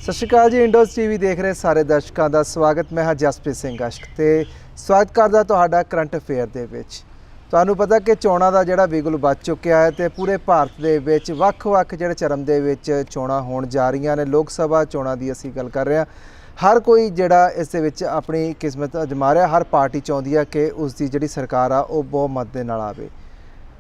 ਸਤਿ ਸ਼੍ਰੀ ਅਕਾਲ ਜੀ। ਇੰਡੋਜ਼ ਟੀਵੀ ਦੇਖ ਰਹੇ ਸਾਰੇ ਦਰਸ਼ਕਾਂ ਦਾ ਸਵਾਗਤ। ਮੈਂ ਹਾਂ ਜਸਪ੍ਰੀਤ ਸਿੰਘ ਅਸ਼ਕ ਤੇ ਸਵਾਗਤ ਕਰਦਾ ਤੁਹਾਡਾ ਕਰੰਟ ਅਫੇਅਰ ਦੇ ਵਿੱਚ। ਤੁਹਾਨੂੰ ਪਤਾ ਕਿ ਚੋਣਾਂ ਦਾ ਜਿਹੜਾ ਬਿਗੁਲ ਵੱਜ ਚੁੱਕਿਆ ਹੈ ਤੇ ਪੂਰੇ ਭਾਰਤ ਦੇ ਵਿੱਚ ਵੱਖ-ਵੱਖ ਜਿਹੜੇ ਚਰਮ ਦੇ ਵਿੱਚ ਚੋਣਾਂ ਹੋਣ ਜਾ ਰਹੀਆਂ ਨੇ। ਲੋਕ ਸਭਾ ਚੋਣਾਂ ਦੀ ਅਸੀਂ ਗੱਲ ਕਰ ਰਹੇ ਹਾਂ। ਹਰ ਕੋਈ ਜਿਹੜਾ ਇਸ ਦੇ ਵਿੱਚ ਆਪਣੀ ਕਿਸਮਤ ਅਜਮਾ ਰਿਹਾ। ਹਰ ਪਾਰਟੀ ਚਾਹੁੰਦੀ ਹੈ ਕਿ ਉਸ ਦੀ ਜਿਹੜੀ ਸਰਕਾਰ ਆ ਉਹ ਬਹੁਮਤ ਦੇ ਨਾਲ ਆਵੇ।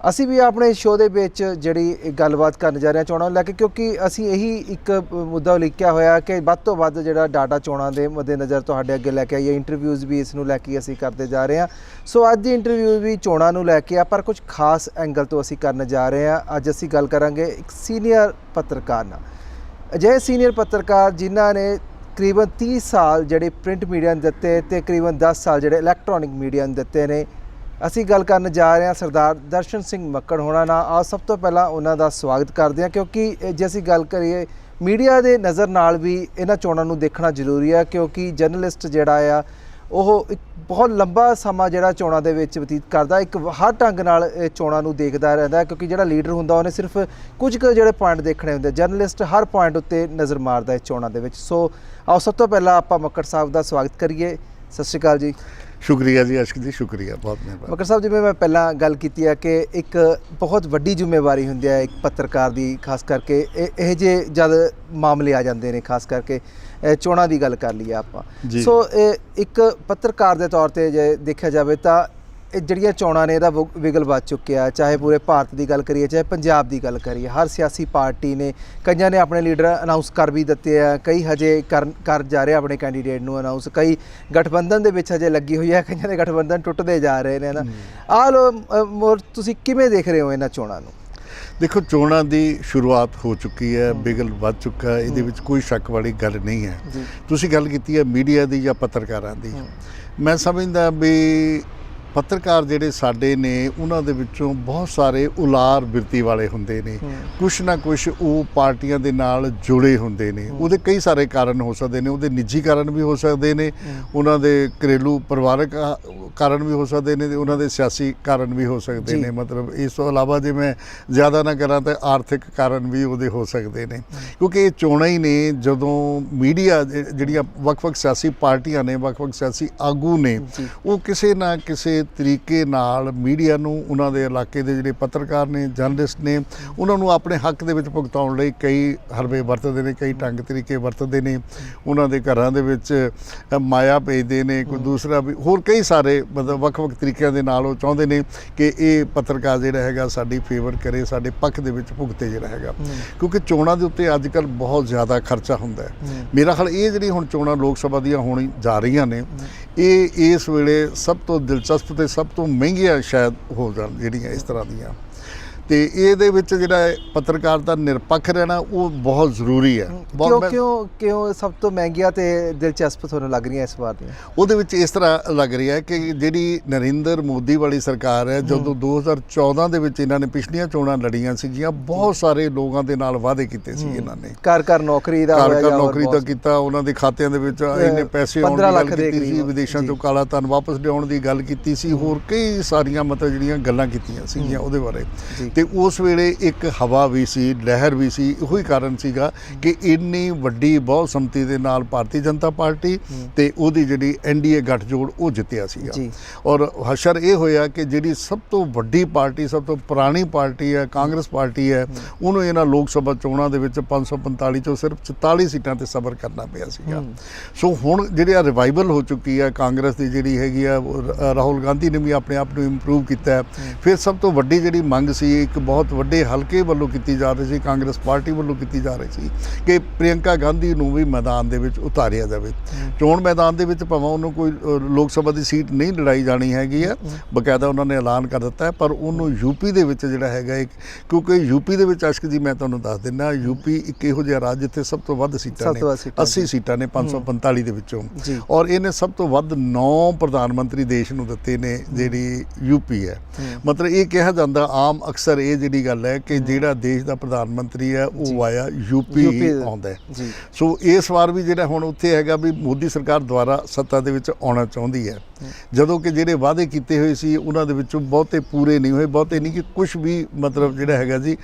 ਅਸੀਂ ਵੀ ਆਪਣੇ ਸ਼ੋਅ ਦੇ ਵਿੱਚ ਜਿਹੜੀ ਗੱਲਬਾਤ ਕਰਨ ਜਾ ਰਹੇ ਹਾਂ ਚੋਣਾਂ ਨੂੰ ਲੈ ਕੇ, ਕਿਉਂਕਿ ਅਸੀਂ ਇਹੀ ਇੱਕ ਮੁੱਦਾ ਉਲੀਕਿਆ ਹੋਇਆ ਕਿ ਵੱਧ ਤੋਂ ਵੱਧ ਜਿਹੜਾ ਡਾਟਾ ਚੋਣਾਂ ਦੇ ਮੱਦੇਨਜ਼ਰ ਤੁਹਾਡੇ ਅੱਗੇ ਲੈ ਕੇ ਆਈਏ। ਇੰਟਰਵਿਊਜ਼ ਵੀ ਇਸ ਨੂੰ ਲੈ ਕੇ ਅਸੀਂ ਕਰਦੇ ਜਾ ਰਹੇ ਹਾਂ। ਸੋ ਅੱਜ ਦੀ ਇੰਟਰਵਿਊ ਵੀ ਚੋਣਾਂ ਨੂੰ ਲੈ ਕੇ ਆ, ਪਰ ਕੁਝ ਖਾਸ ਐਂਗਲ ਤੋਂ ਅਸੀਂ ਕਰਨ ਜਾ ਰਹੇ ਹਾਂ। ਅੱਜ ਅਸੀਂ ਗੱਲ ਕਰਾਂਗੇ ਇੱਕ ਸੀਨੀਅਰ ਪੱਤਰਕਾਰ ਨਾਲ। ਅਜਿਹੇ ਸੀਨੀਅਰ ਪੱਤਰਕਾਰ ਜਿਨ੍ਹਾਂ ਨੇ ਤਕਰੀਬਨ 30 ਸਾਲ ਜਿਹੜੇ ਪ੍ਰਿੰਟ ਮੀਡੀਆ ਨੂੰ ਦਿੱਤੇ ਤੇ ਤਕਰੀਬਨ 10 ਸਾਲ ਜਿਹੜੇ ਇਲੈਕਟ੍ਰੋਨਿਕ ਮੀਡੀਆ ਨੂੰ ਦਿੱਤੇ ਨੇ। ਅਸੀਂ ਗੱਲ ਕਰਨ ਜਾ ਰਹੇ ਹਾਂ ਸਰਦਾਰ ਦਰਸ਼ਨ ਸਿੰਘ ਮੱਕੜ ਹੋਣਾ ਨਾਲ। ਆਓ ਸਭ ਤੋਂ ਪਹਿਲਾਂ ਉਹਨਾਂ ਦਾ ਸਵਾਗਤ ਕਰਦੇ ਹਾਂ, ਕਿਉਂਕਿ ਜੇ ਅਸੀਂ ਗੱਲ ਕਰੀਏ ਮੀਡੀਆ ਦੇ ਨਜ਼ਰ ਨਾਲ ਵੀ ਇਹਨਾਂ ਚੋਣਾਂ ਨੂੰ ਦੇਖਣਾ ਜ਼ਰੂਰੀ ਹੈ, ਕਿਉਂਕਿ ਜਰਨਲਿਸਟ ਜਿਹੜਾ ਆ ਉਹ ਇੱਕ ਬਹੁਤ ਲੰਬਾ ਸਮਾਂ ਜਿਹੜਾ ਚੋਣਾਂ ਦੇ ਵਿੱਚ ਬਤੀਤ ਕਰਦਾ, ਇੱਕ ਹਰ ਢੰਗ ਨਾਲ ਇਹ ਚੋਣਾਂ ਨੂੰ ਦੇਖਦਾ ਰਹਿੰਦਾ। ਕਿਉਂਕਿ ਜਿਹੜਾ ਲੀਡਰ ਹੁੰਦਾ ਉਹਨੇ ਸਿਰਫ ਕੁਝ ਕੁ ਜਿਹੜੇ ਪੁਆਇੰਟ ਦੇਖਣੇ ਹੁੰਦੇ, ਜਰਨਲਿਸਟ ਹਰ ਪੁਆਇੰਟ ਉੱਤੇ ਨਜ਼ਰ ਮਾਰਦਾ ਇਸ ਚੋਣਾਂ ਦੇ ਵਿੱਚ। ਸੋ ਆਓ ਸਭ ਤੋਂ ਪਹਿਲਾਂ ਆਪਾਂ ਮੱਕੜ ਸਾਹਿਬ ਦਾ ਸਵਾਗਤ ਕਰੀਏ। ਸਤਿ ਸ਼੍ਰੀ ਅਕਾਲ ਜੀ। ਸ਼ੁਕਰੀਆ ਜੀ ਅਸ਼ਕ ਜੀ, ਸ਼ੁਕਰੀਆ, ਬਹੁਤ ਮਿਹਰਬਾਨੀ। ਮੱਕੜ ਸਾਹਿਬ, ਜਿਵੇਂ ਮੈਂ ਪਹਿਲਾਂ ਗੱਲ ਕੀਤੀ ਹੈ ਕਿ ਇੱਕ ਬਹੁਤ ਵੱਡੀ ਜ਼ਿੰਮੇਵਾਰੀ ਹੁੰਦੀ ਹੈ ਇੱਕ ਪੱਤਰਕਾਰ ਦੀ, ਖਾਸ ਕਰਕੇ ਇਹ ਜਿਹੇ ਜਦ ਮਾਮਲੇ ਆ ਜਾਂਦੇ ਨੇ, ਖਾਸ ਕਰਕੇ ਚੋਣਾਂ ਦੀ ਗੱਲ ਕਰ ਲਈਏ ਆਪਾਂ। ਸੋ ਇੱਕ ਪੱਤਰਕਾਰ ਦੇ ਤੌਰ 'ਤੇ ਜੇ ਦੇਖਿਆ ਜਾਵੇ ਤਾਂ ਇਹ ਜਿਹੜੀਆਂ ਚੋਣਾਂ ਨੇ ਇਹਦਾ ਵਿਗਲ ਵੱਜ ਚੁੱਕਿਆ। ਚਾਹੇ ਪੂਰੇ ਭਾਰਤ ਦੀ ਗੱਲ ਕਰੀਏ, ਚਾਹੇ ਪੰਜਾਬ ਦੀ ਗੱਲ ਕਰੀਏ, ਹਰ ਸਿਆਸੀ ਪਾਰਟੀ ਨੇ, ਕਈਆਂ ਨੇ ਆਪਣੇ ਲੀਡਰ ਅਨਾਊਂਸ ਕਰ ਵੀ ਦਿੱਤੇ ਆ, ਕਈ ਹਜੇ ਕਰ ਜਾ ਰਹੇ ਆਪਣੇ ਕੈਂਡੀਡੇਟ ਨੂੰ ਅਨਾਊਂਸ, ਕਈ ਗਠਬੰਧਨ ਦੇ ਵਿੱਚ ਹਜੇ ਲੱਗੀ ਹੋਈ ਹੈ, ਕਈਆਂ ਦੇ ਗਠਬੰਧਨ ਟੁੱਟਦੇ ਜਾ ਰਹੇ ਨੇ ਨਾ। ਆਹ ਲੋ ਮੋਰ, ਤੁਸੀਂ ਕਿਵੇਂ ਦੇਖ ਰਹੇ ਹੋ ਇਹਨਾਂ ਚੋਣਾਂ ਨੂੰ? ਦੇਖੋ, ਚੋਣਾਂ ਦੀ ਸ਼ੁਰੂਆਤ ਹੋ ਚੁੱਕੀ ਹੈ, ਬਿਗਲ ਵੱਜ ਚੁੱਕਾ, ਇਹਦੇ ਵਿੱਚ ਕੋਈ ਸ਼ੱਕ ਵਾਲੀ ਗੱਲ ਨਹੀਂ ਹੈ। ਤੁਸੀਂ ਗੱਲ ਕੀਤੀ ਹੈ ਮੀਡੀਆ ਦੀ ਜਾਂ ਪੱਤਰਕਾਰਾਂ ਦੀ। ਮੈਂ ਸਮਝਦਾ ਵੀ ਪੱਤਰਕਾਰ ਜਿਹੜੇ ਸਾਡੇ ਨੇ ਉਹਨਾਂ ਦੇ ਵਿੱਚੋਂ ਬਹੁਤ ਸਾਰੇ ਉਲਾਰ ਬਿਰਤੀ ਵਾਲੇ ਹੁੰਦੇ ਨੇ। ਕੁਛ ਨਾ ਕੁਛ ਉਹ ਪਾਰਟੀਆਂ ਦੇ ਨਾਲ ਜੁੜੇ ਹੁੰਦੇ ਨੇ। ਉਹਦੇ ਕਈ ਸਾਰੇ ਕਾਰਨ ਹੋ ਸਕਦੇ ਨੇ, ਉਹਦੇ ਨਿੱਜੀ ਕਾਰਨ ਵੀ ਹੋ ਸਕਦੇ ਨੇ, ਉਹਨਾਂ ਦੇ ਘਰੇਲੂ ਪਰਿਵਾਰਕ ਕਾਰਨ ਵੀ ਹੋ ਸਕਦੇ ਨੇ, ਤੇ ਉਹਨਾਂ ਦੇ ਸਿਆਸੀ ਕਾਰਨ ਵੀ ਹੋ ਸਕਦੇ ਨੇ। ਮਤਲਬ ਇਸ ਤੋਂ ਇਲਾਵਾ ਜੇ ਮੈਂ ਜ਼ਿਆਦਾ ਨਾ ਕਰਾਂ ਤਾਂ ਆਰਥਿਕ ਕਾਰਨ ਵੀ ਉਹਦੇ ਹੋ ਸਕਦੇ ਨੇ, ਕਿਉਂਕਿ ਇਹ ਚੋਣਾਂ ਹੀ ਨੇ ਜਦੋਂ ਮੀਡੀਆ ਜਿਹੜੀਆਂ ਵੱਖ-ਵੱਖ ਸਿਆਸੀ ਪਾਰਟੀਆਂ ਨੇ, ਵੱਖ-ਵੱਖ ਸਿਆਸੀ ਆਗੂ ਨੇ, ਉਹ ਕਿਸੇ ਨਾ ਕਿਸੇ ਤਰੀਕੇ ਨਾਲ ਮੀਡੀਆ ਨੂੰ, ਉਹਨਾਂ ਦੇ ਇਲਾਕੇ ਦੇ ਜਿਹੜੇ ਪੱਤਰਕਾਰ ਨੇ, ਜਰਨਲਿਸਟ ਨੇ, ਉਹਨਾਂ ਨੂੰ ਆਪਣੇ ਹੱਕ ਦੇ ਵਿੱਚ ਭੁਗਤਾਉਣ ਲਈ ਕਈ ਹਰਬੇ ਵਰਤਦੇ ਨੇ, ਕਈ ਢੰਗ ਤਰੀਕੇ ਵਰਤਦੇ ਨੇ। ਉਹਨਾਂ ਦੇ ਘਰਾਂ ਦੇ ਵਿੱਚ ਮਾਇਆ ਭੇਜਦੇ ਨੇ, ਕੋਈ ਦੂਸਰਾ ਵੀ ਹੋਰ ਕਈ ਸਾਰੇ ਮਤਲਬ ਵੱਖ-ਵੱਖ ਤਰੀਕਿਆਂ ਦੇ ਨਾਲ ਉਹ ਚਾਹੁੰਦੇ ਨੇ ਕਿ ਇਹ ਪੱਤਰਕਾਰ ਜਿਹੜਾ ਹੈਗਾ ਸਾਡੀ ਫੇਵਰ ਕਰੇ, ਸਾਡੇ ਪੱਖ ਦੇ ਵਿੱਚ ਭੁਗਤੇ ਜਿਹੜਾ ਹੈਗਾ। ਕਿਉਂਕਿ ਚੋਣਾਂ ਦੇ ਉੱਤੇ ਅੱਜ ਕੱਲ੍ਹ ਬਹੁਤ ਜ਼ਿਆਦਾ ਖਰਚਾ ਹੁੰਦਾ ਹੈ। ਮੇਰਾ ਖਿਆਲ ਇਹ ਜਿਹੜੀ ਹੁਣ ਚੋਣਾਂ ਲੋਕ ਸਭਾ ਦੀਆਂ ਹੋਣ ਜਾ ਰਹੀਆਂ ਨੇ, ਇਹ ਇਸ ਵੇਲੇ ਸਭ ਤੋਂ ਦਿਲਚਸਪ ਤੇ ਸਭ ਤੋਂ ਮਹਿੰਗੀਆਂ ਸ਼ਾਇਦ ਹੋ ਜਾਣ ਜਿਹੜੀਆਂ ਇਸ ਤਰ੍ਹਾਂ ਦੀਆਂ। ਤੇ ਇਹਦੇ ਵਿੱਚ ਜਿਹੜਾ ਪੱਤਰਕਾਰ ਦਾ ਨਿਰਪੱਖ ਰਹਿਣਾ ਉਹ ਬਹੁਤ ਜ਼ਰੂਰੀ ਹੈ। ਕਿਉਂ ਸਭ ਤੋਂ ਮਹਿੰਗੀਆਂ ਤੇ ਦਿਲਚਸਪ ਤੁਹਾਨੂੰ ਲੱਗ ਰਹੀਆਂ ਇਸ ਵਾਰ ਦੀਆਂ? ਉਹਦੇ ਵਿੱਚ ਇਸ ਤਰ੍ਹਾਂ ਲੱਗ ਰਿਹਾ ਕਿ ਜਿਹੜੀ ਨਰਿੰਦਰ ਮੋਦੀ ਵਾਲੀ ਸਰਕਾਰ ਹੈ, ਜਦੋਂ 2014 ਦੇ ਵਿੱਚ ਇਹਨਾਂ ਨੇ ਪਿਛਲੀਆਂ ਚੋਣਾਂ ਲੜੀਆਂ ਸੀਗੀਆਂ, ਬਹੁਤ ਸਾਰੇ ਲੋਕਾਂ ਦੇ ਨਾਲ ਵਾਅਦੇ ਕੀਤੇ ਸੀ ਇਹਨਾਂ ਨੇ। ਘਰ ਨੌਕਰੀ ਦਾ ਕੀਤਾ, ਉਹਨਾਂ ਦੇ ਖਾਤਿਆਂ ਦੇ ਵਿੱਚ ਇੰਨੇ ਪੈਸੇ ਆਉਣ ਦੀ ਗੱਲ ਕੀਤੀ ਸੀ, ਵਿਦੇਸ਼ਾਂ ਚੋਂ ਕਾਲਾ ਧਨ ਵਾਪਸ ਲਿਆਉਣ ਦੀ ਗੱਲ ਕੀਤੀ ਸੀ, ਹੋਰ ਕਈ ਸਾਰੀਆਂ ਮਤਲਬ ਜਿਹੜੀਆਂ ਗੱਲਾਂ ਕੀਤੀਆਂ ਸੀਗੀਆਂ ਉਹਦੇ ਬਾਰੇ। ਤੇ ਉਸ ਵੇਲੇ ਇੱਕ ਹਵਾ ਵੀ ਸੀ, ਲਹਿਰ ਵੀ ਸੀ। ਇਹੋ ਹੀ ਕਾਰਨ ਸੀਗਾ ਕਿ ਇੰਨੀ ਵੱਡੀ ਬਹੁਤ ਸੰਮਤੀ ਦੇ ਨਾਲ ਭਾਰਤੀ ਜਨਤਾ ਪਾਰਟੀ ਤੇ ਉਹਦੀ ਜਿਹੜੀ NDA ਗੱਠਜੋੜ ਉਹ ਜਿੱਤਿਆ ਸੀਗਾ। ਔਰ ਹਸ਼ਰ ਇਹ ਹੋਇਆ ਕਿ ਜਿਹੜੀ ਸਭ ਤੋਂ ਵੱਡੀ ਪਾਰਟੀ, ਸਭ ਤੋਂ ਪੁਰਾਣੀ ਪਾਰਟੀ ਹੈ, ਕਾਂਗਰਸ ਪਾਰਟੀ ਹੈ, ਉਹਨੂੰ ਇਹਨਾਂ ਲੋਕ ਸਭਾ ਚੋਣਾਂ ਦੇ ਵਿੱਚ 545 ਚੋਂ ਸਿਰਫ 44 ਸੀਟਾਂ ਤੇ ਸਬਰ ਕਰਨਾ ਪਿਆ ਸੀਗਾ। ਸੋ ਹੁਣ ਜਿਹੜੀ ਰਿਵਾਈਵਲ ਹੋ ਚੁੱਕੀ ਹੈ ਕਾਂਗਰਸ ਦੀ, ਜਿਹੜੀ ਹੈਗੀ ਆ ਰਾਹੁਲ ਗਾਂਧੀ ਨੇ ਵੀ ਆਪਣੇ ਆਪ ਨੂੰ ਇੰਪਰੂਵ ਕੀਤਾ। ਫਿਰ ਸਭ ਤੋਂ ਵੱਡੀ ਜਿਹੜੀ ਮੰਗ ਸੀ ਇੱਕ ਬਹੁਤ ਵੱਡੇ ਹਲਕੇ ਵੱਲੋਂ ਕੀਤੀ ਜਾ ਰਹੀ ਸੀ, ਕਾਂਗਰਸ ਪਾਰਟੀ ਵੱਲੋਂ ਕੀਤੀ ਜਾ ਰਹੀ ਸੀ ਕਿ ਪ੍ਰਿਯੰਕਾ ਗਾਂਧੀ ਨੂੰ ਵੀ ਮੈਦਾਨ ਦੇ ਵਿੱਚ ਉਤਾਰਿਆ ਜਾਵੇ। ਚੋਣ ਮੈਦਾਨ ਦੇ ਵਿੱਚ ਭਾਵੇਂ ਉਹਨੂੰ ਕੋਈ ਲੋਕ ਸਭਾ ਦੀ ਸੀਟ ਨਹੀਂ ਲੜਾਈ ਜਾਣੀ ਹੈਗੀ ਆ, ਬਕਾਇਦਾ ਉਹਨਾਂ ਨੇ ਐਲਾਨ ਕਰ ਦਿੱਤਾ ਹੈ, ਪਰ ਉਹਨੂੰ ਯੂਪੀ ਦੇ ਵਿੱਚ ਜਿਹੜਾ ਹੈਗਾ ਇੱਕ, ਕਿਉਂਕਿ ਯੂਪੀ ਦੇ ਵਿੱਚ ਅਸ਼ਕ ਜੀ ਮੈਂ ਤੁਹਾਨੂੰ ਦੱਸ ਦਿੰਦਾ, ਯੂਪੀ ਇੱਕ ਇਹੋ ਜਿਹਾ ਰਾਜ ਜਿੱਥੇ ਸਭ ਤੋਂ ਵੱਧ ਸੀਟਾਂ ਨੇ, 80 ਸੀਟਾਂ ਨੇ 545 ਦੇ ਵਿੱਚੋਂ। ਔਰ ਇਹਨੇ ਸਭ ਤੋਂ ਵੱਧ 9 ਪ੍ਰਧਾਨ ਮੰਤਰੀ ਦੇਸ਼ ਨੂੰ ਦਿੱਤੇ ਨੇ, ਜਿਹੜੀ ਯੂਪੀ ਹੈ। ਮਤਲਬ ਇਹ ਕਿਹਾ ਜਾਂਦਾ ਆਮ ਅਕਸਰ ਇਹ ਜਿਹੜੀ ਗੱਲ ਹੈ ਕਿ ਜਿਹੜਾ ਦੇਸ਼ ਦਾ ਪ੍ਰਧਾਨ ਮੰਤਰੀ ਹੈ ਉਹ ਆਇਆ ਯੂਪੀ ਆਉਂਦਾ ਹੈ। ਸੋ ਇਸ ਵਾਰ ਵੀ ਜਿਹੜਾ ਹੁਣ ਉੱਥੇ ਹੈਗਾ ਵੀ ਮੋਦੀ ਸਰਕਾਰ ਦੁਆਰਾ ਸੱਤਾ ਦੇ ਵਿੱਚ ਆਉਣਾ ਚਾਹੁੰਦੀ ਹੈ। ਜਦੋਂ ਕਿ ਜਿਹੜੇ ਵਾਅਦੇ ਕੀਤੇ ਹੋਏ ਸੀ ਉਹਨਾਂ ਦੇ ਵਿੱਚੋਂ ਬਹੁਤੇ ਪੂਰੇ ਨਹੀਂ ਹੋਏ, ਬਹੁਤੇ ਨਹੀਂ ਕਿ ਕੁਝ ਵੀ ਮਤਲਬ ਜਿਹੜਾ ਹੈਗਾ ਜੀ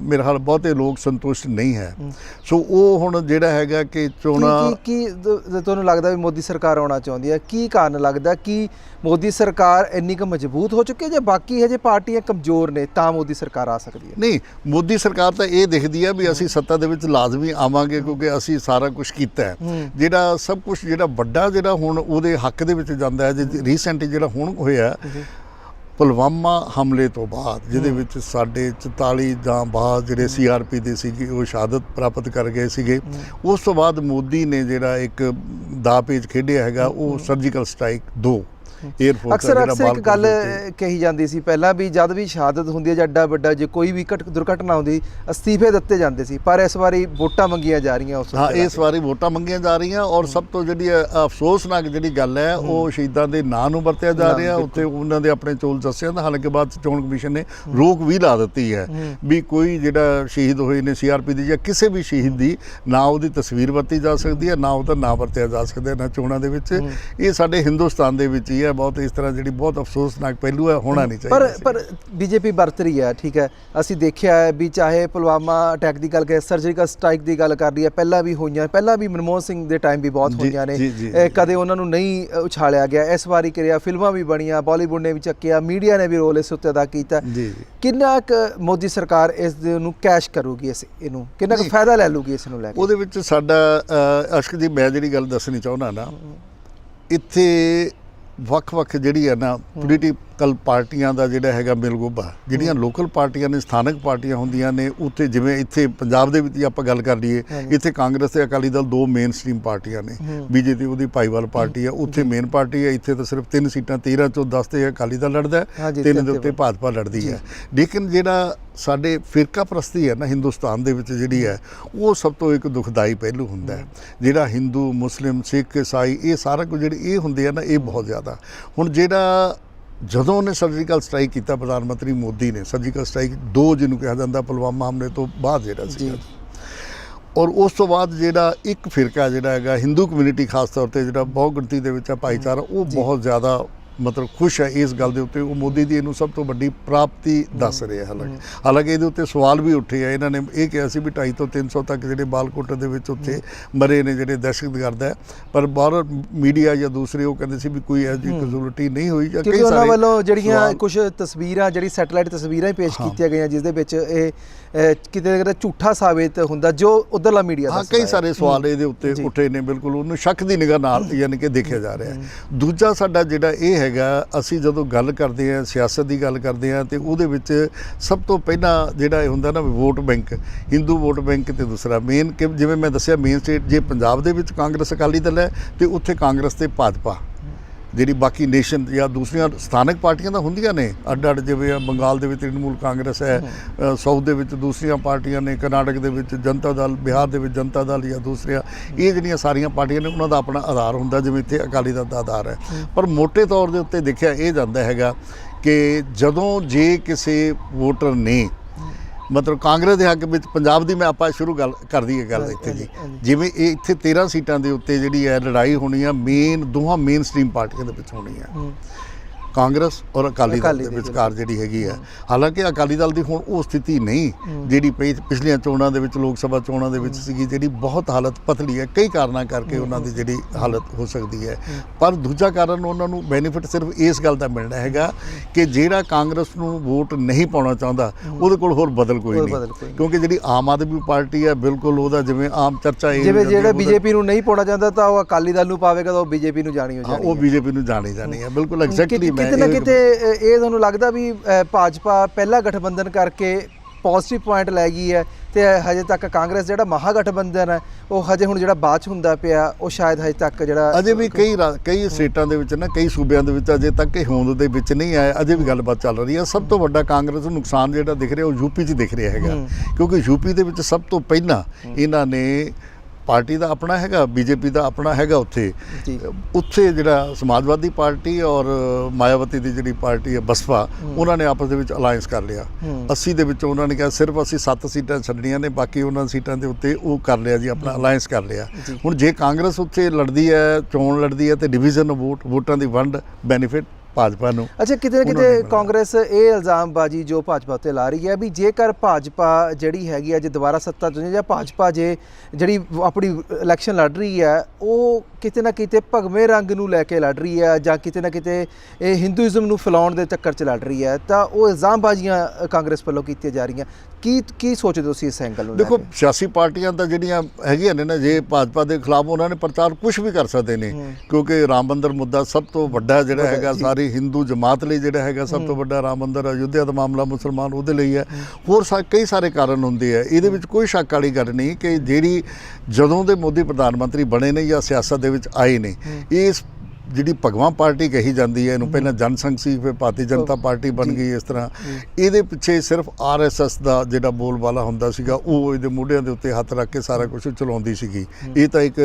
ਮੇਰੇ ਹਾਲ ਬਹੁਤੇ ਲੋਕ ਸੰਤੁਸ਼ਟ ਨਹੀਂ ਹੈ। ਸੋ ਉਹ ਹੁਣ ਜਿਹੜਾ ਹੈਗਾ ਕਿ ਚੋਣਾਂ ਕੀ ਤੁਹਾਨੂੰ ਲੱਗਦਾ ਵੀ ਮੋਦੀ ਸਰਕਾਰ ਆਉਣਾ ਚਾਹੁੰਦੀ ਹੈ? ਕੀ ਕਾਰਨ ਲੱਗਦਾ ਕਿ ਮੋਦੀ ਸਰਕਾਰ ਇੰਨੀ ਕੁ ਮਜ਼ਬੂਤ ਹੋ ਚੁੱਕੀ ਹੈ ਜਾਂ ਬਾਕੀ ਹਜੇ ਪਾਰਟੀਆਂ ਕਮਜ਼ੋਰ ਨੇ ਤਾਂ ਮੋਦੀ ਸਰਕਾਰ ਆ ਸਕਦੀ ਹੈ? ਨਹੀਂ, ਮੋਦੀ ਸਰਕਾਰ ਤਾਂ ਇਹ ਦੇਖਦੀ ਹੈ ਵੀ ਅਸੀਂ ਸੱਤਾ ਦੇ ਵਿੱਚ ਲਾਜ਼ਮੀ ਆਵਾਂਗੇ ਕਿਉਂਕਿ ਅਸੀਂ ਸਾਰਾ ਕੁਝ ਕੀਤਾ ਹੈ। ਜਿਹੜਾ ਸਭ ਕੁਝ ਜਿਹੜਾ ਵੱਡਾ ਜਿਹੜਾ ਹੁਣ ਉਹਦੇ ਹੱਕ ਦੇ ਵਿੱਚ ਜਾਂਦਾ ਹੈ, ਜੇ ਰੀਸੈਂਟ ਜਿਹੜਾ ਹੁਣ ਹੋਇਆ ਪੁਲਵਾਮਾ ਹਮਲੇ ਤੋਂ ਬਾਅਦ ਜਿਹਦੇ ਵਿੱਚ ਸਾਡੇ 44 ਜਾਂਬਾਜ਼ ਜਿਹੜੇ CRP ਦੇ ਸੀਗੇ ਉਹ ਸ਼ਹਾਦਤ ਪ੍ਰਾਪਤ ਕਰ ਗਏ ਸੀਗੇ, ਉਸ ਤੋਂ ਬਾਅਦ ਮੋਦੀ ਨੇ ਜਿਹੜਾ ਇੱਕ ਦਾ ਪੇਚ ਖੇਡਿਆ ਹੈਗਾ ਉਹ ਸਰਜੀਕਲ ਸਟ੍ਰਾਈਕ 2 ਅਕਸਰ ਇੱਕ ਗੱਲ ਕਹੀ ਜਾਂਦੀ ਸੀ ਪਹਿਲਾਂ ਵੀ ਜਦ ਵੀ ਸ਼ਹਾਦਤ ਹੁੰਦੀ ਹੈ ਜਾਂ ਐਡਾ ਵੱਡਾ ਜੇ ਕੋਈ ਵੀ ਦੁਰਘਟਨਾ ਹੁੰਦੀ ਅਸਤੀਫੇ ਦਿੱਤੇ ਜਾਂਦੇ ਸੀ, ਪਰ ਇਸ ਵਾਰੀ ਵੋਟਾਂ ਮੰਗੀਆਂ ਜਾ ਰਹੀਆਂ। ਇਸ ਵਾਰੀ ਵੋਟਾਂ ਮੰਗੀਆਂ ਜਾ ਰਹੀਆਂ ਔਰ ਸਭ ਤੋਂ ਜਿਹੜੀ ਅਫਸੋਸਨਾਕ ਜਿਹੜੀ ਗੱਲ ਹੈ ਉਹ ਸ਼ਹੀਦਾਂ ਦੇ ਨਾਂ ਨੂੰ ਵਰਤਿਆ ਜਾ ਰਿਹਾ, ਉੱਥੇ ਉਹਨਾਂ ਦੇ ਆਪਣੇ ਚੋਲ ਦੱਸਿਆ ਦਾ। ਹਾਲਾਂਕਿ ਬਾਅਦ ਚੋਣ ਕਮਿਸ਼ਨ ਨੇ ਰੋਕ ਵੀ ਲਾ ਦਿੱਤੀ ਹੈ ਵੀ ਕੋਈ ਜਿਹੜਾ ਸ਼ਹੀਦ ਹੋਏ ਨੇ CRP ਦੀ ਜਾਂ ਕਿਸੇ ਵੀ ਸ਼ਹੀਦ ਦੀ ਨਾ ਉਹਦੀ ਤਸਵੀਰ ਵਰਤੀ ਜਾ ਸਕਦੀ ਹੈ, ਨਾ ਉਹਦਾ ਨਾਂ ਵਰਤਿਆ ਜਾ ਸਕਦਾ ਨਾ ਚੋਣਾਂ ਦੇ ਵਿੱਚ। ਇਹ ਸਾਡੇ ਹਿੰਦੁਸਤਾਨ ਦੇ ਵਿੱਚ ਹੀ ਬਹੁਤ ਇਸ ਤਰ੍ਹਾਂ ਜਿਹੜੀ ਬਹੁਤ ਅਫਸੋਸਨਾਕ ਪਹਿਲੂ ਹੈ, ਹੋਣਾ ਨਹੀਂ ਚਾਹੀਦਾ। ਪਰ BJP ਵਰਤ ਰਹੀ ਹੈ, ਠੀਕ ਹੈ, ਅਸੀਂ ਦੇਖਿਆ ਹੈ ਵੀ ਚਾਹੇ ਪੁਲਵਾਮਾ ਅਟੈਕ ਦੀ ਗੱਲ ਕਰੀਏ, ਸਰਜੀਕਲ ਸਟ੍ਰਾਈਕ ਦੀ ਗੱਲ ਕਰ ਰਹੀ ਹੈ, ਪਹਿਲਾਂ ਵੀ ਹੋਈਆਂ, ਪਹਿਲਾਂ ਵੀ ਮਨਮੋਹਨ ਸਿੰਘ ਦੇ ਟਾਈਮ ਵੀ ਬਹੁਤ ਹੋਈਆਂ ਨੇ, ਕਦੇ ਉਹਨਾਂ ਨੂੰ ਨਹੀਂ ਉਛਾਲਿਆ ਗਿਆ। ਇਸ ਵਾਰੀ ਕਰਿਆ, ਫਿਲਮਾਂ ਵੀ ਬਣੀਆਂ, ਬਾਲੀਵੁੱਡ ਨੇ ਵੀ ਚੱਕਿਆ, ਮੀਡੀਆ ਨੇ ਵੀ ਰੋਲ ਇਸ ਉੱਤੇ ਅਦਾ ਕੀਤਾ। ਕਿੰਨਾ ਕੁ ਮੋਦੀ ਸਰਕਾਰ ਇਸ ਨੂੰ ਕੈਸ਼ ਕਰੂਗੀ, ਇਹਨੂੰ ਕਿੰਨਾ ਕੁ ਫਾਇਦਾ ਲੈ ਲੂਗੀ ਇਸ ਨੂੰ ਲੈ ਕੇ? ਉਹਦੇ ਵਿੱਚ ਸਾਡਾ ਅਸ਼ਕ ਜੀ ਮੈਂ ਜਿਹੜੀ ਗੱਲ ਦੱਸਣੀ ਚਾਹੁੰਦਾ ਨਾ, ਇੱਥੇ ਵੱਖ-ਵੱਖ ਜਿਹੜੀ ਹੈ ਨਾ ਪੋਲੀਟੀਕਲ ਪਾਰਟੀਆਂ ਦਾ ਜਿਹੜਾ ਹੈਗਾ ਮਿਲਗੋਭਾ, ਜਿਹੜੀਆਂ ਲੋਕਲ ਪਾਰਟੀਆਂ ਨੇ, ਸਥਾਨਕ ਪਾਰਟੀਆਂ ਹੁੰਦੀਆਂ ਨੇ, ਉੱਥੇ ਜਿਵੇਂ ਇੱਥੇ ਪੰਜਾਬ ਦੇ ਵਿੱਚ ਆਪਾਂ ਗੱਲ ਕਰ ਲਈਏ, ਇੱਥੇ ਕਾਂਗਰਸ ਤੇ ਅਕਾਲੀ ਦਲ 2 ਮੇਨ ਸਟ੍ਰੀਮ ਪਾਰਟੀਆਂ ਨੇ। BJP ਉਹਦੀ ਭਾਈਵਾਲ ਪਾਰਟੀ ਹੈ, ਉੱਥੇ ਮੇਨ ਪਾਰਟੀ ਹੈ। ਇੱਥੇ ਤਾਂ ਸਿਰਫ 3 ਸੀਟਾਂ 13 ਚੋਂ 10 ਤੇ ਅਕਾਲੀ ਦਲ ਲੜਦਾ ਹੈ, 3 ਦੇ ਉੱਤੇ ਭਾਜਪਾ ਲੜਦੀ ਹੈ। ਲੇਕਿਨ ਜਿਹੜਾ ਸਾਡੇ ਫਿਰਕਾ ਪ੍ਰਸਤੀ ਹੈ ਨਾ ਹਿੰਦੁਸਤਾਨ ਦੇ ਵਿੱਚ ਜਿਹੜੀ ਹੈ, ਉਹ ਸਭ ਤੋਂ ਇੱਕ ਦੁਖਦਾਈ ਪਹਿਲੂ ਹੁੰਦਾ ਹੈ। ਜਿਹੜਾ ਹਿੰਦੂ, ਮੁਸਲਿਮ, ਸਿੱਖ, ਈਸਾਈ ਇਹ ਸਾਰਾ ਕੁਝ ਜਿਹੜੇ ਇਹ ਹੁੰਦੇ ਆ ਨਾ, ਇਹ ਬਹੁਤ ਜ਼ਿਆਦਾ ਹੁਣ ਜਿਹੜਾ ਜਦੋਂ ਉਹਨੇ ਸਰਜੀਕਲ ਸਟ੍ਰਾਈਕ ਕੀਤਾ ਪ੍ਰਧਾਨ ਮੰਤਰੀ ਮੋਦੀ ਨੇ, ਸਰਜੀਕਲ ਸਟ੍ਰਾਈਕ 2 ਜਿਹਨੂੰ ਕਿਹਾ ਜਾਂਦਾ ਪੁਲਵਾਮਾ ਹਮਲੇ ਤੋਂ ਬਾਅਦ ਜਿਹੜਾ ਸੀ, ਔਰ ਉਸ ਤੋਂ ਬਾਅਦ ਜਿਹੜਾ ਇੱਕ ਫਿਰਕਾ ਜਿਹੜਾ ਹੈਗਾ ਹਿੰਦੂ ਕਮਿਊਨਿਟੀ ਖਾਸ ਤੌਰ ਤੇ ਜਿਹੜਾ ਬਹੁਤ ਗਿਣਤੀ ਦੇ ਵਿੱਚ ਆ ਭਾਈਚਾਰਾ, ਉਹ ਬਹੁਤ ਜ਼ਿਆਦਾ ਮਤਲਬ ਖੁਸ਼ ਹੈ ਇਸ ਗੱਲ ਦੇ ਉੱਤੇ। ਉਹ ਮੋਦੀ ਦੀ ਇਹਨੂੰ ਸਭ ਤੋਂ ਵੱਡੀ ਪ੍ਰਾਪਤੀ ਦੱਸ ਰਿਹਾ। ਹਾਲਾਂਕਿ ਇਹਦੇ ਉੱਤੇ ਸਵਾਲ ਵੀ ਉੱਠੇ ਆ। ਇਹਨਾਂ ਨੇ ਇਹ ਕਿਹਾ ਸੀ ਵੀ 250 ਤੋਂ 300 ਤੱਕ ਜਿਹੜੇ ਬਾਲਕੋਟ ਦੇ ਵਿੱਚ ਉੱਥੇ ਮਰੇ ਨੇ ਜਿਹੜੇ ਦਹਿਸ਼ਤਗਰਦ ਹੈ, ਪਰ ਬਾਹਰ ਮੀਡੀਆ ਜਾਂ ਦੂਸਰੇ ਉਹ ਕਹਿੰਦੇ ਸੀ ਵੀ ਕੋਈ ਇਹੋ ਜਿਹੀ ਕੈਜੂਅਲਟੀ ਨਹੀਂ ਹੋਈ। ਜਾਂ ਕਈ ਉਹਨਾਂ ਵੱਲੋਂ ਜਿਹੜੀਆਂ ਕੁਝ ਤਸਵੀਰਾਂ, ਜਿਹੜੀ ਸੈਟੇਲਾਈਟ ਤਸਵੀਰਾਂ ਹੀ ਪੇਸ਼ ਕੀਤੀਆਂ ਗਈਆਂ ਜਿਸ ਦੇ ਵਿੱਚ ਇਹ ਕਿਤੇ ਕਿਤੇ ਝੂਠਾ ਸਾਬਿਤ ਹੁੰਦਾ ਜੋ ਉਧਰਲਾ ਮੀਡੀਆ ਦਾ। ਕਈ ਸਾਰੇ ਸਵਾਲ ਇਹਦੇ ਉੱਤੇ ਉੱਠੇ ਨੇ, ਬਿਲਕੁਲ ਉਹਨੂੰ ਸ਼ੱਕ ਦੀ ਨਿਗਾਹ ਨਾਲ ਯਾਨੀ ਕਿ ਦੇਖਿਆ ਜਾ ਰਿਹਾ। ਦੂਜਾ ਸਾਡਾ ਜਿਹੜਾ ਇਹ ਹੈਗਾ, ਅਸੀਂ ਜਦੋਂ ਗੱਲ ਕਰਦੇ ਹਾਂ, ਸਿਆਸਤ ਦੀ ਗੱਲ ਕਰਦੇ ਹਾਂ, ਤੇ ਉਹਦੇ ਵਿੱਚ ਸਭ ਤੋਂ ਪਹਿਲਾਂ ਜਿਹੜਾ ਇਹ ਹੁੰਦਾ ਨਾ vote bank, Hindu vote bank, ਤੇ ਦੂਸਰਾ ਮੇਨ ਕਿ ਜਿਵੇਂ ਮੈਂ ਦੱਸਿਆ ਮੇਨ ਸਟੇਟ ਜੇ ਪੰਜਾਬ ਦੇ ਵਿੱਚ ਕਾਂਗਰਸ ਅਕਾਲੀ ਦਲ ਹੈ ਤੇ ਉੱਥੇ ਕਾਂਗਰਸ ਤੇ ਭਾਜਪਾ, ਜਿਹੜੀ ਬਾਕੀ ਨੇਸ਼ਨ ਜਾਂ ਦੂਸਰੀਆਂ ਸਥਾਨਕ ਪਾਰਟੀਆਂ ਤਾਂ ਹੁੰਦੀਆਂ ਨੇ ਅੱਡ-ਅੱਡ, ਜਿਵੇਂ ਬੰਗਾਲ ਦੇ ਵਿੱਚ ਤ੍ਰਿਣਮੂਲ ਕਾਂਗਰਸ ਹੈ, ਸਾਊਥ ਦੇ ਵਿੱਚ ਦੂਸਰੀਆਂ ਪਾਰਟੀਆਂ ਨੇ, ਕਰਨਾਟਕ ਦੇ ਵਿੱਚ ਜਨਤਾ ਦਲ, ਬਿਹਾਰ ਦੇ ਵਿੱਚ ਜਨਤਾ ਦਲ ਜਾਂ ਦੂਸਰੀਆਂ, ਇਹ ਜਿਹੜੀਆਂ ਸਾਰੀਆਂ ਪਾਰਟੀਆਂ ਨੇ ਉਹਨਾਂ ਦਾ ਆਪਣਾ ਆਧਾਰ ਹੁੰਦਾ, ਜਿਵੇਂ ਇੱਥੇ ਅਕਾਲੀ ਦਲ ਦਾ ਆਧਾਰ ਹੈ। ਪਰ ਮੋਟੇ ਤੌਰ ਦੇ ਉੱਤੇ ਦੇਖਿਆ ਇਹ ਜਾਂਦਾ ਹੈਗਾ ਕਿ ਜਦੋਂ ਜੇ ਕਿਸੇ ਵੋਟਰ ਨੇ ਮਤਲਬ ਕਾਂਗਰਸ ਦੇ ਹੱਕ ਵਿੱਚ, ਪੰਜਾਬ ਦੀ ਮੈਂ ਆਪਾਂ ਸ਼ੁਰੂ ਗੱਲ ਕਰਦੀ ਹੈ ਗੱਲ ਇੱਥੇ ਜੀ, ਜਿਵੇਂ ਇਹ ਇੱਥੇ 13 ਸੀਟਾਂ ਦੇ ਉੱਤੇ ਜਿਹੜੀ ਹੈ ਲੜਾਈ ਹੋਣੀ ਆ ਦੋਹਾਂ ਮੇਨ ਸਟ੍ਰੀਮ ਪਾਰਟੀਆਂ ਦੇ ਵਿੱਚ ਹੋਣੀ ਆ, ਕਾਂਗਰਸ ਔਰ ਅਕਾਲੀ ਦਲ ਦੇ ਵਿਚਕਾਰ ਜਿਹੜੀ ਹੈਗੀ ਆ। ਹਾਲਾਂਕਿ ਅਕਾਲੀ ਦਲ ਦੀ ਹੁਣ ਉਹ ਸਥਿਤੀ ਨਹੀਂ ਜਿਹੜੀ ਪਿਛਲੀਆਂ ਚੋਣਾਂ ਦੇ ਵਿੱਚ, ਲੋਕ ਸਭਾ ਚੋਣਾਂ ਦੇ ਵਿੱਚ ਸੀਗੀ, ਜਿਹੜੀ ਬਹੁਤ ਹਾਲਤ ਪਤਲੀ ਹੈ, ਕਈ ਕਾਰਨਾਂ ਕਰਕੇ ਉਹਨਾਂ ਦੀ ਜਿਹੜੀ ਹਾਲਤ ਹੋ ਸਕਦੀ ਹੈ। ਪਰ ਦੂਜਾ ਕਾਰਨ ਉਹਨਾਂ ਨੂੰ ਬੈਨੀਫਿਟ ਸਿਰਫ ਇਸ ਗੱਲ ਦਾ ਮਿਲਣਾ ਹੈਗਾ ਕਿ ਜਿਹੜਾ ਕਾਂਗਰਸ ਨੂੰ ਵੋਟ ਨਹੀਂ ਪਾਉਣਾ ਚਾਹੁੰਦਾ ਉਹਦੇ ਕੋਲ ਹੋਰ ਬਦਲ ਕੋਈ ਨਹੀਂ, ਕਿਉਂਕਿ ਜਿਹੜੀ ਆਮ ਆਦਮੀ ਪਾਰਟੀ ਹੈ ਬਿਲਕੁਲ ਉਹਦਾ ਜਿਵੇਂ ਆਮ ਚਰਚਾ ਇਹ ਜਿਵੇਂ ਜਿਹੜਾ BJP ਨੂੰ ਨਹੀਂ ਪਾਉਣਾ ਚਾਹੁੰਦਾ ਤਾਂ ਉਹ ਅਕਾਲੀ ਦਲ ਨੂੰ ਪਾਵੇਗਾ ਤਾਂ ਉਹ BJP ਨੂੰ ਜਾਣੀ ਹੋ ਜਾਣੀ, ਉਹ BJP ਨੂੰ ਜਾਣੀ ਹੈ। ਬਿਲਕੁਲ ਐਗਜ਼ੈਕਟਲੀ। ਕਿਤੇ ਨਾ ਕਿਤੇ ਇਹ ਤੁਹਾਨੂੰ ਲੱਗਦਾ ਵੀ ਭਾਜਪਾ ਪਹਿਲਾ ਗਠਬੰਧਨ ਕਰਕੇ ਪੋਜ਼ਿਟਿਵ ਪੁਆਇੰਟ ਲੈ ਗਈ ਹੈ ਤੇ ਹਜੇ ਤੱਕ ਕਾਂਗਰਸ ਜਿਹੜਾ ਮਹਾਗਠਬੰਧਨ ਹੈ ਉਹ ਹਜੇ ਹੁਣ ਜਿਹੜਾ ਬਾਅਦ 'ਚ ਹੁੰਦਾ ਪਿਆ ਉਹ ਸ਼ਾਇਦ ਹਜੇ ਤੱਕ ਜਿਹੜਾ ਅਜੇ ਵੀ ਕਈ ਸਟੇਟਾਂ ਦੇ ਵਿੱਚ ਨਾ, ਕਈ ਸੂਬਿਆਂ ਦੇ ਵਿੱਚ ਅਜੇ ਤੱਕ ਇਹ ਹੋਂਦ ਦੇ ਵਿੱਚ ਨਹੀਂ ਆਇਆ, ਅਜੇ ਵੀ ਗੱਲਬਾਤ ਚੱਲ ਰਹੀ ਹੈ। ਸਭ ਤੋਂ ਵੱਡਾ ਕਾਂਗਰਸ ਨੂੰ ਨੁਕਸਾਨ ਜਿਹੜਾ ਦਿਖ ਰਿਹਾ ਉਹ ਯੂਪੀ 'ਚ ਦਿਖ ਰਿਹਾ ਹੈਗਾ, ਕਿਉਂਕਿ ਯੂਪੀ ਦੇ ਵਿੱਚ ਸਭ ਤੋਂ ਪਹਿਲਾਂ ਇਹਨਾਂ ਨੇ ਪਾਰਟੀ ਦਾ ਆਪਣਾ ਹੈਗਾ, ਬੀਜੇਪੀ ਦਾ ਆਪਣਾ ਹੈਗਾ। ਉੱਥੇ ਜਿਹੜਾ ਸਮਾਜਵਾਦੀ ਪਾਰਟੀ ਔਰ ਮਾਇਆਵਤੀ ਦੀ ਜਿਹੜੀ ਪਾਰਟੀ ਹੈ ਬਸਪਾ, ਉਹਨਾਂ ਨੇ ਆਪਸ ਦੇ ਵਿੱਚ ਅਲਾਇੰਸ ਕਰ ਲਿਆ। 80 ਦੇ ਵਿੱਚੋਂ ਉਹਨਾਂ ਨੇ ਕਿਹਾ ਸਿਰਫ ਅਸੀਂ 7 ਸੀਟਾਂ ਛੱਡਣੀਆਂ ਨੇ, ਬਾਕੀ ਉਹਨਾਂ ਸੀਟਾਂ ਦੇ ਉੱਤੇ ਉਹ ਕਰ ਲਿਆ ਜੀ, ਆਪਣਾ ਅਲਾਇੰਸ ਕਰ ਲਿਆ। ਹੁਣ ਜੇ ਕਾਂਗਰਸ ਉੱਥੇ ਲੜਦੀ ਹੈ, ਚੋਣ ਲੜਦੀ ਹੈ, ਤੇ ਡਿਵੀਜ਼ਨ ਵੋਟਾਂ ਦੀ ਵੰਡ ਬੈਨੀਫਿਟ ਭਾਜਪਾ ਨੂੰ। ਅੱਛਾ, ਕਿਤੇ ਨਾ ਕਿਤੇ ਕਾਂਗਰਸ ਇਹ ਇਲਜ਼ਾਮਬਾਜ਼ੀ ਜੋ ਭਾਜਪਾ ਉੱਤੇ ਲਾ ਰਹੀ ਹੈ ਵੀ ਜੇਕਰ ਭਾਜਪਾ ਜਿਹੜੀ ਹੈਗੀ ਹੈ ਜੇ ਦੁਬਾਰਾ ਸੱਤਾ 'ਚ ਜਾਂ ਭਾਜਪਾ ਜੇ ਜਿਹੜੀ ਆਪਣੀ ਇਲੈਕਸ਼ਨ ਲੜ ਰਹੀ ਹੈ ਉਹ ਕਿਤੇ ਨਾ ਕਿਤੇ ਭਗਵੇਂ ਰੰਗ ਨੂੰ ਲੈ ਕੇ ਲੜ ਰਹੀ ਹੈ ਜਾਂ ਕਿਤੇ ਨਾ ਕਿਤੇ ਇਹ ਹਿੰਦੂਇਜ਼ਮ ਨੂੰ ਫੈਲਾਉਣ ਦੇ ਚੱਕਰ 'ਚ ਲੜ ਰਹੀ ਹੈ, ਤਾਂ ਉਹ ਇਲਜ਼ਾਮਬਾਜ਼ੀਆਂ ਕਾਂਗਰਸ ਵੱਲੋਂ ਕੀਤੀਆਂ ਜਾ ਰਹੀਆਂ। ਕੀ ਸੋਚਦੇ ਤੁਸੀਂ ਇਸ ਐਂਗਲ ਨੂੰ? ਦੇਖੋ, ਸਿਆਸੀ ਪਾਰਟੀਆਂ ਤਾਂ ਜਿਹੜੀਆਂ ਹੈਗੀਆਂ ਨੇ ਨਾ, ਜੇ ਭਾਜਪਾ ਦੇ ਖਿਲਾਫ ਉਹਨਾਂ ਨੇ ਪ੍ਰਚਾਰ ਕੁਝ ਵੀ ਕਰ ਸਕਦੇ ਨੇ, ਕਿਉਂਕਿ ਰਾਮ ਮੰਦਰ ਮੁੱਦਾ ਸਭ ਤੋਂ ਵੱਡਾ ਜਿਹੜਾ ਹੈਗਾ, ਸਾਰੀ ਹਿੰਦੂ ਜਮਾਤ ਲਈ ਜਿਹੜਾ ਹੈਗਾ ਸਭ ਤੋਂ ਵੱਡਾ ਰਾਮ ਮੰਦਰ, ਅਯੁੱਧਿਆ ਦਾ ਮਾਮਲਾ ਮੁਸਲਮਾਨ ਉਹਦੇ ਲਈ ਹੈ। ਹੋਰ ਕਈ ਸਾਰੇ ਕਾਰਨ ਹੁੰਦੇ ਆ, ਇਹਦੇ ਵਿੱਚ ਕੋਈ ਸ਼ੱਕ ਵਾਲੀ ਗੱਲ ਨਹੀਂ ਕਿ ਜਿਹੜੀ ਜਦੋਂ ਦੇ ਮੋਦੀ ਪ੍ਰਧਾਨ ਮੰਤਰੀ ਬਣੇ ਨੇ ਜਾਂ ਸਿਆਸਤ ਦੇ ਵਿੱਚ ਆਏ ਨੇ, ਇਸ ਜਿਹੜੀ ਭਗਵਾਂ ਪਾਰਟੀ ਕਹੀ ਜਾਂਦੀ ਹੈ, ਇਹਨੂੰ ਪਹਿਲਾਂ ਜਨ ਸੰਘ ਸੀ, ਫਿਰ ਭਾਰਤੀ ਜਨਤਾ ਪਾਰਟੀ ਬਣ ਗਈ। ਇਸ ਤਰ੍ਹਾਂ ਇਹਦੇ ਪਿੱਛੇ ਸਿਰਫ RSS ਦਾ ਜਿਹੜਾ ਬੋਲਬਾਲਾ ਹੁੰਦਾ ਸੀਗਾ, ਉਹ ਇਹਦੇ ਮੋਢਿਆਂ ਦੇ ਉੱਤੇ ਹੱਥ ਰੱਖ ਕੇ ਸਾਰਾ ਕੁਝ ਚਲਾਉਂਦੀ ਸੀਗੀ। ਇਹ ਤਾਂ ਇੱਕ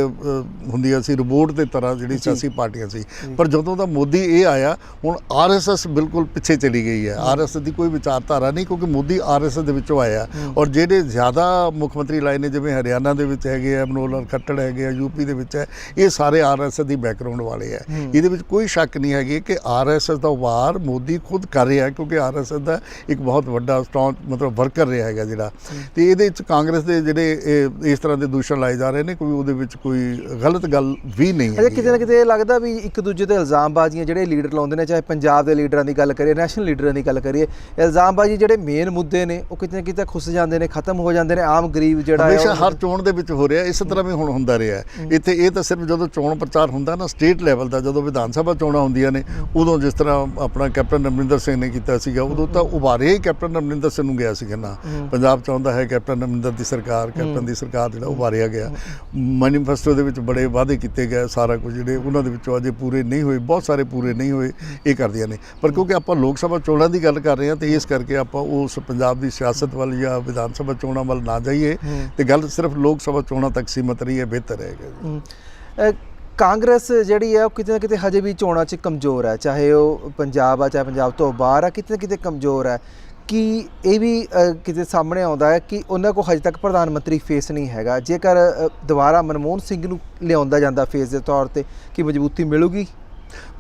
ਹੁੰਦੀਆਂ ਸੀ ਰਿਬੋਟ ਦੇ ਤਰ੍ਹਾਂ ਜਿਹੜੀ ਸਿਆਸੀ ਪਾਰਟੀਆਂ ਸੀ। ਪਰ ਜਦੋਂ ਦਾ ਮੋਦੀ ਇਹ ਆਇਆ, ਹੁਣ RSS ਬਿਲਕੁਲ ਪਿੱਛੇ ਚਲੀ ਗਈ ਹੈ। RSS ਦੀ ਕੋਈ ਵਿਚਾਰਧਾਰਾ ਨਹੀਂ, ਕਿਉਂਕਿ ਮੋਦੀ RSS ਦੇ ਵਿੱਚੋਂ ਆਇਆ। ਔਰ ਜਿਹੜੇ ਜ਼ਿਆਦਾ ਮੁੱਖ ਮੰਤਰੀ ਲਾਏ ਨੇ, ਜਿਵੇਂ ਹਰਿਆਣਾ ਦੇ ਵਿੱਚ ਹੈਗੇ ਆ ਮਨੋਹਰ ਲਾਲ ਖੱਟੜ ਹੈਗੇ ਆ, UP ਦੇ ਵਿੱਚ ਹੈ, ਇਹ ਸਾਰੇ RSS ਦੀ ਬੈਕਗਰਾਊਂਡ ਵਾਲੇ ਹੈ। ਇਹਦੇ ਵਿੱਚ ਕੋਈ ਸ਼ੱਕ ਨਹੀਂ ਹੈਗੀ ਕਿ RSS ਦਾ ਵਾਰ ਮੋਦੀ ਖੁਦ ਕਰ ਰਿਹਾ, ਕਿਉਂਕਿ RSS ਦਾ ਇੱਕ ਬਹੁਤ ਵੱਡਾ ਸਟਰੋਂਗ ਮਤਲਬ ਵਰਕਰ ਰਿਹਾ ਹੈਗਾ ਜਿਹੜਾ। ਤੇ ਇਹਦੇ ਵਿੱਚ ਕਾਂਗਰਸ ਦੇ ਜਿਹੜੇ ਇਸ ਤਰ੍ਹਾਂ ਦੇ ਦੂਸ਼ਣ ਲਾਏ ਜਾ ਰਹੇ ਨੇ, ਕੋਈ ਉਹਦੇ ਵਿੱਚ ਕੋਈ ਗਲਤ ਗੱਲ ਵੀ ਨਹੀਂ ਹੈ। ਕਿਤੇ ਨਾ ਕਿਤੇ ਇਹ ਲੱਗਦਾ ਵੀ ਇੱਕ ਦੂਜੇ ਤੇ ਇਲਜ਼ਾਮਬਾਜ਼ੀਆਂ ਜਿਹੜੇ ਲੀਡਰ ਲਾਉਂਦੇ ਨੇ, ਚਾਹੇ ਪੰਜਾਬ ਦੇ ਲੀਡਰਾਂ ਦੀ ਗੱਲ ਕਰੀਏ, ਨੈਸ਼ਨਲ ਲੀਡਰਾਂ ਦੀ ਗੱਲ ਕਰੀਏ, ਇਲਜ਼ਾਮਬਾਜ਼ੀ ਜਿਹੜੇ ਮੇਨ ਮੁੱਦੇ ਨੇ ਉਹ ਕਿਤੇ ਨਾ ਕਿਤੇ ਖੁੱਸ ਜਾਂਦੇ ਨੇ, ਖਤਮ ਹੋ ਜਾਂਦੇ ਨੇ। ਆਮ ਗਰੀਬ ਜਿਹੜਾ ਹਮੇਸ਼ਾ ਹਰ ਚੋਣ ਦੇ ਵਿੱਚ ਹੋ ਰਿਹਾ, ਇਸੇ ਤਰ੍ਹਾਂ ਵੀ ਹੁਣ ਹੁੰਦਾ ਰਿਹਾ। ਇੱਥੇ ਇਹ ਤਾਂ ਸਿਰਫ ਜਦੋਂ ਚੋਣ ਪ੍ਰਚਾਰ ਹੁੰਦਾ ਨਾ ਸਟੇਟ ਲੈਵਲ ਦਾ, ਜਦੋਂ ਵਿਧਾਨ ਸਭਾ ਚੋਣਾਂ ਹੁੰਦੀਆਂ ਨੇ, ਉਦੋਂ ਜਿਸ ਤਰ੍ਹਾਂ ਆਪਣਾ ਕੈਪਟਨ ਅਮਰਿੰਦਰ ਸਿੰਘ ਨੇ ਕੀਤਾ ਸੀਗਾ, ਉਦੋਂ ਤਾਂ ਉਭਾਰੇ ਹੀ ਕੈਪਟਨ ਅਮਰਿੰਦਰ ਸਿੰਘ ਨੂੰ ਗਿਆ ਸੀਗਾ ਨਾ। ਪੰਜਾਬ ਚਾਹੁੰਦਾ ਹੈ ਕੈਪਟਨ ਅਮਰਿੰਦਰ ਦੀ ਸਰਕਾਰ, ਕੈਪਟਨ ਦੀ ਸਰਕਾਰ ਜਿਹੜਾ ਉਭਾਰਿਆ ਗਿਆ। ਮੈਨੀਫੈਸਟੋ ਦੇ ਵਿੱਚ ਬੜੇ ਵਾਅਦੇ ਕੀਤੇ ਗਏ, ਸਾਰਾ ਕੁਝ ਜਿਹੜੇ ਉਹਨਾਂ ਦੇ ਵਿੱਚੋਂ ਅਜੇ ਪੂਰੇ ਨਹੀਂ ਹੋਏ, ਬਹੁਤ ਸਾਰੇ ਪੂਰੇ ਨਹੀਂ ਹੋਏ, ਇਹ ਕਰਦੀਆਂ ਨੇ। ਪਰ ਕਿਉਂਕਿ ਆਪਾਂ ਲੋਕ ਸਭਾ ਚੋਣਾਂ ਦੀ ਗੱਲ ਕਰ ਰਹੇ ਹਾਂ, ਤੇ ਇਸ ਕਰਕੇ ਆਪਾਂ ਉਸ ਪੰਜਾਬ ਦੀ ਸਿਆਸਤ ਵੱਲ ਜਾਂ ਵਿਧਾਨ ਸਭਾ ਚੋਣਾਂ ਵੱਲ ਨਾ ਜਾਈਏ, ਤੇ ਗੱਲ ਸਿਰਫ ਲੋਕ ਸਭਾ ਚੋਣਾਂ ਤੱਕ ਸੀਮਤ ਰਹੀ ਹੈ, ਬਿਹਤਰ ਹੈ। ਕਾਂਗਰਸ ਜਿਹੜੀ ਹੈ ਉਹ ਕਿਤੇ ਨਾ ਕਿਤੇ ਹਜੇ ਵੀ ਚੋਣਾਂ 'ਚ ਕਮਜ਼ੋਰ ਹੈ, ਚਾਹੇ ਉਹ ਪੰਜਾਬ ਆ ਚਾਹੇ ਪੰਜਾਬ ਤੋਂ ਬਾਹਰ ਆ, ਕਿਤੇ ਨਾ ਕਿਤੇ ਕਮਜ਼ੋਰ ਹੈ। ਕਿ ਇਹ ਵੀ ਕਿਤੇ ਸਾਹਮਣੇ ਆਉਂਦਾ ਹੈ ਕਿ ਉਹਨਾਂ ਕੋਲ ਹਜੇ ਤੱਕ ਪ੍ਰਧਾਨ ਮੰਤਰੀ ਫੇਸ ਨਹੀਂ ਹੈਗਾ। ਜੇਕਰ ਦੁਬਾਰਾ ਮਨਮੋਹਨ ਸਿੰਘ ਨੂੰ ਲਿਆਉਂਦਾ ਜਾਂਦਾ ਫੇਸ ਦੇ ਤੌਰ 'ਤੇ, ਕੀ ਮਜ਼ਬੂਤੀ ਮਿਲੂਗੀ?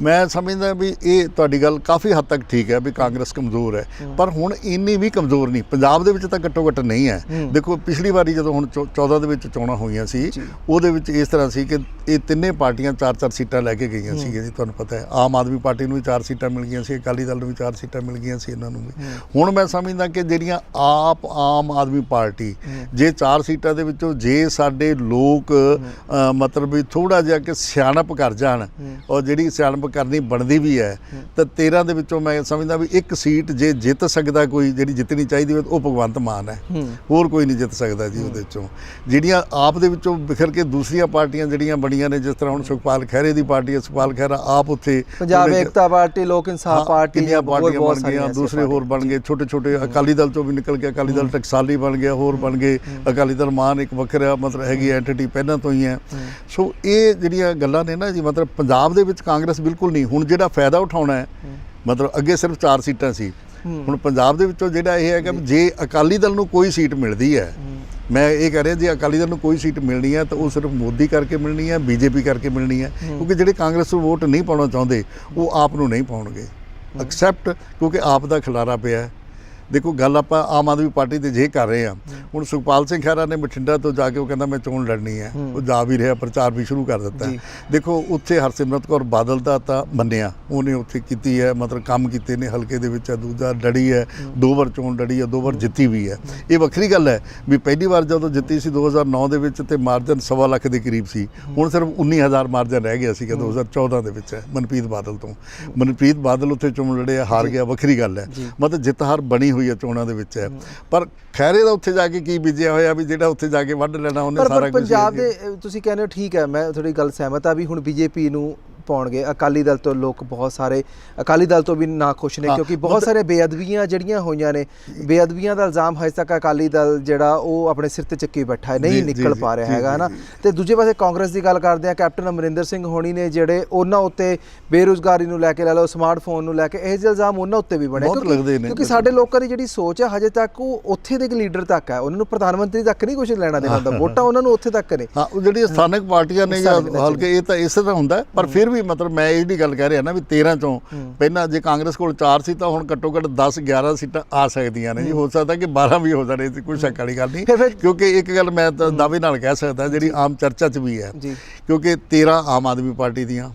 ਮੈਂ ਸਮਝਦਾ ਵੀ ਇਹ ਤੁਹਾਡੀ ਗੱਲ ਕਾਫੀ ਹੱਦ ਤੱਕ ਠੀਕ ਹੈ ਵੀ ਕਾਂਗਰਸ ਕਮਜ਼ੋਰ ਹੈ, ਪਰ ਹੁਣ ਇੰਨੀ ਵੀ ਕਮਜ਼ੋਰ ਨਹੀਂ। ਪੰਜਾਬ ਦੇ ਵਿੱਚ ਤਾਂ ਘੱਟੋ ਘੱਟ ਨਹੀਂ ਹੈ। ਦੇਖੋ, ਪਿਛਲੀ ਵਾਰੀ ਜਦੋਂ ਹੁਣ 14 ਦੇ ਵਿੱਚ ਚੋਣਾਂ ਹੋਈਆਂ ਸੀ, ਉਹਦੇ ਵਿੱਚ ਇਸ ਤਰ੍ਹਾਂ ਸੀ ਕਿ ਇਹ ਤਿੰਨੇ ਪਾਰਟੀਆਂ 4-4 ਸੀਟਾਂ ਲੈ ਕੇ ਗਈਆਂ ਸੀਗੀਆਂ ਜੀ। ਤੁਹਾਨੂੰ ਪਤਾ ਹੈ ਆਮ ਆਦਮੀ ਪਾਰਟੀ ਨੂੰ ਵੀ 4 ਸੀਟਾਂ ਮਿਲ ਗਈਆਂ ਸੀ, ਅਕਾਲੀ ਦਲ ਨੂੰ ਵੀ 4 ਸੀਟਾਂ ਮਿਲ ਗਈਆਂ ਸੀ, ਇਹਨਾਂ ਨੂੰ ਵੀ। ਹੁਣ ਮੈਂ ਸਮਝਦਾ ਕਿ ਜਿਹੜੀਆਂ ਆਮ ਆਦਮੀ ਪਾਰਟੀ ਜੇ 4 ਸੀਟਾਂ ਦੇ ਵਿੱਚੋਂ ਜੇ ਸਾਡੇ ਲੋਕ ਮਤਲਬ ਵੀ ਥੋੜ੍ਹਾ ਜਿਹਾ ਕਿ ਸਿਆਣਪ ਕਰ ਜਾਣ, ਔਰ ਜਿਹੜੀ ਸਿਆਣਪ ਕਰਨੀ ਬਣਦੀ ਵੀ ਹੈ, ਤਾਂ 13 ਦੇ ਵਿੱਚੋਂ ਮੈਂ ਸਮਝਦਾ ਵੀ ਇੱਕ ਸੀਟ ਜੇ ਜਿੱਤ ਸਕਦਾ ਕੋਈ, ਜਿਹੜੀ ਜਿੱਤਣੀ ਚਾਹੀਦੀ ਹੋਵੇ, ਉਹ ਭਗਵੰਤ ਮਾਨ ਹੈ। ਹੋਰ ਕੋਈ ਨਹੀਂ ਜਿੱਤ ਸਕਦਾ ਜੀ ਉਹਦੇ ਵਿੱਚੋਂ। ਜਿਹੜੀਆਂ ਆਪ ਦੇ ਵਿੱਚੋਂ ਬਿਖਰ ਕੇ ਦੂਸਰੀਆਂ ਪਾਰਟੀਆਂ ਜਿਹੜੀਆਂ ਬਣੀਆਂ ਨੇ, ਜਿਸ ਤਰ੍ਹਾਂ ਹੁਣ ਸੁਖਪਾਲ ਖਹਿਰੇ ਦੀ ਪਾਰਟੀ ਹੈ, ਸੁਖਪਾਲ ਖਹਿਰਾ ਆਪ ਉੱਥੇ ਪੰਜਾਬ ਏਕਤਾ ਪਾਰਟੀ, ਲੋਕ ਇਨਸਾਫ ਪਾਰਟੀ, ਕਿੰਨੀਆਂ ਪਾਰਟੀਆਂ ਬਣ ਗਈਆਂ, ਦੂਸਰੇ ਹੋਰ ਬਣ ਗਏ, ਛੋਟੇ ਅਕਾਲੀ ਦਲ ਚੋਂ ਵੀ ਨਿਕਲ ਗਿਆ, ਅਕਾਲੀ ਦਲ ਟਕਸਾਲੀ ਬਣ ਗਿਆ, ਹੋਰ ਬਣ ਗਏ। ਅਕਾਲੀ ਦਲ ਮਾਨ ਇੱਕ ਵੱਖਰਾ ਮਤਲਬ ਹੈਗੀ ਐਂਟੀਟੀ ਪਹਿਲਾਂ ਤੋਂ ਹੀ ਹੈ। ਸੋ ਇਹ ਜਿਹੜੀਆਂ ਗੱਲਾਂ ਨੇ ਨਾ ਜੀ, ਮਤਲਬ ਪੰਜਾਬ ਦੇ ਵਿੱਚ ਕਾਂਗਰਸ ਬਿਲਕੁਲ ਨਹੀਂ। ਹੁਣ ਜਿਹੜਾ ਫਾਇਦਾ ਉਠਾਉਣਾ ਹੈ, ਮਤਲਬ ਅੱਗੇ ਸਿਰਫ 4 ਸੀਟਾਂ ਸੀ, ਹੁਣ ਪੰਜਾਬ ਦੇ ਵਿੱਚੋਂ ਜਿਹੜਾ ਇਹ ਹੈ ਕਿ ਜੇ ਅਕਾਲੀ ਦਲ ਨੂੰ ਕੋਈ ਸੀਟ ਮਿਲਦੀ ਹੈ, ਮੈਂ ਇਹ ਕਹਿ ਰਿਹਾ ਜੇ ਅਕਾਲੀ ਦਲ ਨੂੰ ਕੋਈ ਸੀਟ ਮਿਲਣੀ ਹੈ ਤਾਂ ਉਹ ਸਿਰਫ ਮੋਦੀ ਕਰਕੇ ਮਿਲਣੀ ਹੈ, BJP ਕਰਕੇ ਮਿਲਣੀ ਹੈ। ਕਿਉਂਕਿ ਜਿਹੜੇ ਕਾਂਗਰਸ ਨੂੰ ਵੋਟ ਨਹੀਂ ਪਾਉਣਾ ਚਾਹੁੰਦੇ, ਉਹ ਆਪ ਨੂੰ ਨਹੀਂ ਪਾਉਣਗੇ ਐਕਸੈਪਟ, ਕਿਉਂਕਿ ਆਪ ਦਾ ਖਿਲਾਰਾ ਪਿਆ। ਦੇਖੋ, ਗੱਲ ਆਪਾਂ ਆਮ ਆਦਮੀ ਪਾਰਟੀ ਤੇ ਜੇ ਕਰ ਰਹੇ ਹਾਂ, ਹੁਣ ਸੁਖਪਾਲ ਸਿੰਘ ਖਹਿਰਾ ਨੇ ਬਠਿੰਡਾ ਤੋਂ ਜਾ ਕੇ ਉਹ ਕਹਿੰਦਾ ਮੈਂ ਚੋਣ ਲੜਨੀ ਹੈ, ਉਹ ਜਾ ਵੀ ਰਿਹਾ, ਪ੍ਰਚਾਰ ਵੀ ਸ਼ੁਰੂ ਕਰ ਦਿੱਤਾ। ਦੇਖੋ, ਉੱਥੇ ਹਰਸਿਮਰਤ ਕੌਰ ਬਾਦਲ ਦਾ ਤਾਂ ਮੰਨਿਆ, ਉਹਨੇ ਉੱਥੇ ਕੀਤੀ ਹੈ, ਮਤਲਬ ਕੰਮ ਕੀਤੇ ਨੇ ਹਲਕੇ ਦੇ ਵਿੱਚ। ਦੂਜਾ ਲੜੀ ਹੈ, 2 ਵਾਰ ਚੋਣ ਲੜੀ ਹੈ, 2 ਵਾਰ ਜਿੱਤੀ ਵੀ ਹੈ। ਇਹ ਵੱਖਰੀ ਗੱਲ ਹੈ ਵੀ ਪਹਿਲੀ ਵਾਰ ਜਦੋਂ ਜਿੱਤੀ ਸੀ 2009 ਦੇ ਵਿੱਚ, ਤੇ ਮਾਰਜਨ 1.25 ਲੱਖ ਦੇ ਕਰੀਬ ਸੀ। ਹੁਣ ਸਿਰਫ 19,000 ਮਾਰਜਨ ਰਹਿ ਗਿਆ ਸੀਗਾ 2014 ਦੇ ਵਿੱਚ ਮਨਪ੍ਰੀਤ ਬਾਦਲ ਤੋਂ। ਮਨਪ੍ਰੀਤ ਬਾਦਲ ਉੱਥੇ ਚੋਣ ਲੜਿਆ, ਹਾਰ ਗਿਆ, ਵੱਖਰੀ ਗੱਲ ਹੈ। ਮਤਲਬ ਜਿੱਤ ਹਾਰ ਬਣੀ ਹੋਈ ਹੈ ਚੋਣਾਂ ਦੇ ਵਿੱਚ ਹੈ। ਪਰ ਖੈਰੇ ਦਾ ਉੱਥੇ ਜਾ ਕੇ ਕੀ ਬੀਜਿਆ ਹੋਇਆ ਵੀ ਜਿਹੜਾ ਉੱਥੇ ਜਾ ਕੇ ਵੱਢ ਲੈਣਾ ਉਹਨੇ ਸਾਰਾ ਕੁਝ। ਪੰਜਾਬ ਦੇ ਤੁਸੀਂ ਕਹਿੰਦੇ ਹੋ, ਠੀਕ ਹੈ, ਮੈਂ ਤੁਹਾਡੀ ਗੱਲ ਸਹਿਮਤ ਆ ਵੀ ਹੁਣ BJP ਨੂੰ ਪਾਉਣਗੇ। ਅਕਾਲੀ ਦਲ ਤੋਂ ਲੋਕ ਬਹੁਤ ਸਾਰੇ ਅਕਾਲੀ ਦਲ ਤੋਂ ਵੀ ਨਾ ਖੁਸ਼ ਨੇ, ਕਿਉਂਕਿ ਬਹੁਤ ਸਾਰੇ ਬੇਅਦਬੀਆਂ ਜਿਹੜੀਆਂ ਹੋਈਆਂ ਨੇ, ਬੇਅਦਬੀਆਂ ਦਾ ਇਲਜ਼ਾਮ ਹਜੇ ਤੱਕ ਅਕਾਲੀ ਦਲ ਜਿਹੜਾ ਉਹ ਆਪਣੇ ਸਿਰ ਤੇ ਚੱਕੀ ਬੈਠਾ ਹੈ, ਨਹੀਂ ਨਿਕਲ ਪਾ ਰਿਹਾ ਹੈਗਾ ਨਾ। ਤੇ ਦੂਜੇ ਪਾਸੇ ਕਾਂਗਰਸ ਦੀ ਗੱਲ ਕਰਦੇ ਆ, ਕੈਪਟਨ ਅਮਰਿੰਦਰ ਸਿੰਘ ਹੋਣੀ ਨੇ ਜਿਹੜੇ ਉਹਨਾਂ ਉੱਤੇ ਬੇਰੁਜ਼ਗਾਰੀ ਨੂੰ ਲੈ ਕੇ ਲੈ ਲਓ, ਸਮਾਰਟਫੋਨ ਨੂੰ ਲੈ ਕੇ ਇਹ ਜਿਹੇ ਇਲਜ਼ਾਮ ਉਹਨਾਂ ਉੱਤੇ ਵੀ ਬਣੇ, ਕਿਉਂਕਿ ਸਾਡੇ ਲੋਕਾਂ ਦੀ ਜਿਹੜੀ ਸੋਚ ਹੈ ਹਜੇ ਤੱਕ ਉਹ ਉੱਥੇ ਦੇ ਲੀਡਰ ਤੱਕ ਹੈ, ਉਹਨਾਂ ਨੂੰ ਪ੍ਰਧਾਨ ਮੰਤਰੀ ਤੱਕ ਨਹੀਂ ਕੁਝ ਲੈਣਾ ਦੇਣਾ ਹੁੰਦਾ, ਵੋਟਾਂ ਉਹਨਾਂ ਨੂੰ ਉੱਥੇ ਤੱਕ ਨੇ। ਹਾਂ, ਉਹ ਜਿਹੜੀ ਸਥਾਨਕ ਪਾਰਟੀਆਂ ਨੇ ਜਾਂ ਹਲਕੇ ਇਹ ਤਾਂ ਇਸੇ ਤਰ੍ਹਾਂ ਹੁੰਦਾ, ਪਰ ਫਿਰ ਵੀ ਮਤਲਬ ਮੈਂ ਇਹ ਦੀ ਗੱਲ ਕਹਿ ਰਿਹਾ ਨਾ ਵੀ 13 ਚੋਂ ਪਹਿਲਾਂ ਜੇ ਕਾਂਗਰਸ ਕੋਲ 4 ਸੀ ਤਾਂ ਹੁਣ ਘੱਟੋ ਘੱਟ 10-11 ਸੀਟਾਂ ਆ ਸਕਦੀਆਂ ਨੇ ਜੀ, ਹੋ ਸਕਦਾ ਕਿ 12 ਵੀ ਹੋ ਜਾਣੇ, ਕੋਈ ਸ਼ੱਕ ਵਾਲੀ ਗੱਲ ਨਹੀਂ। ਕਿਉਂਕਿ ਇੱਕ ਗੱਲ ਮੈਂ ਤਾਂ ਦਾਅਵੇ ਨਾਲ ਕਹਿ ਸਕਦਾ ਜਿਹੜੀ ਆਮ ਚਰਚਾ 'ਚ ਵੀ ਹੈ, ਕਿਉਂਕਿ 13 ਆਮ ਆਦਮੀ ਪਾਰਟੀ ਦੀਆਂ,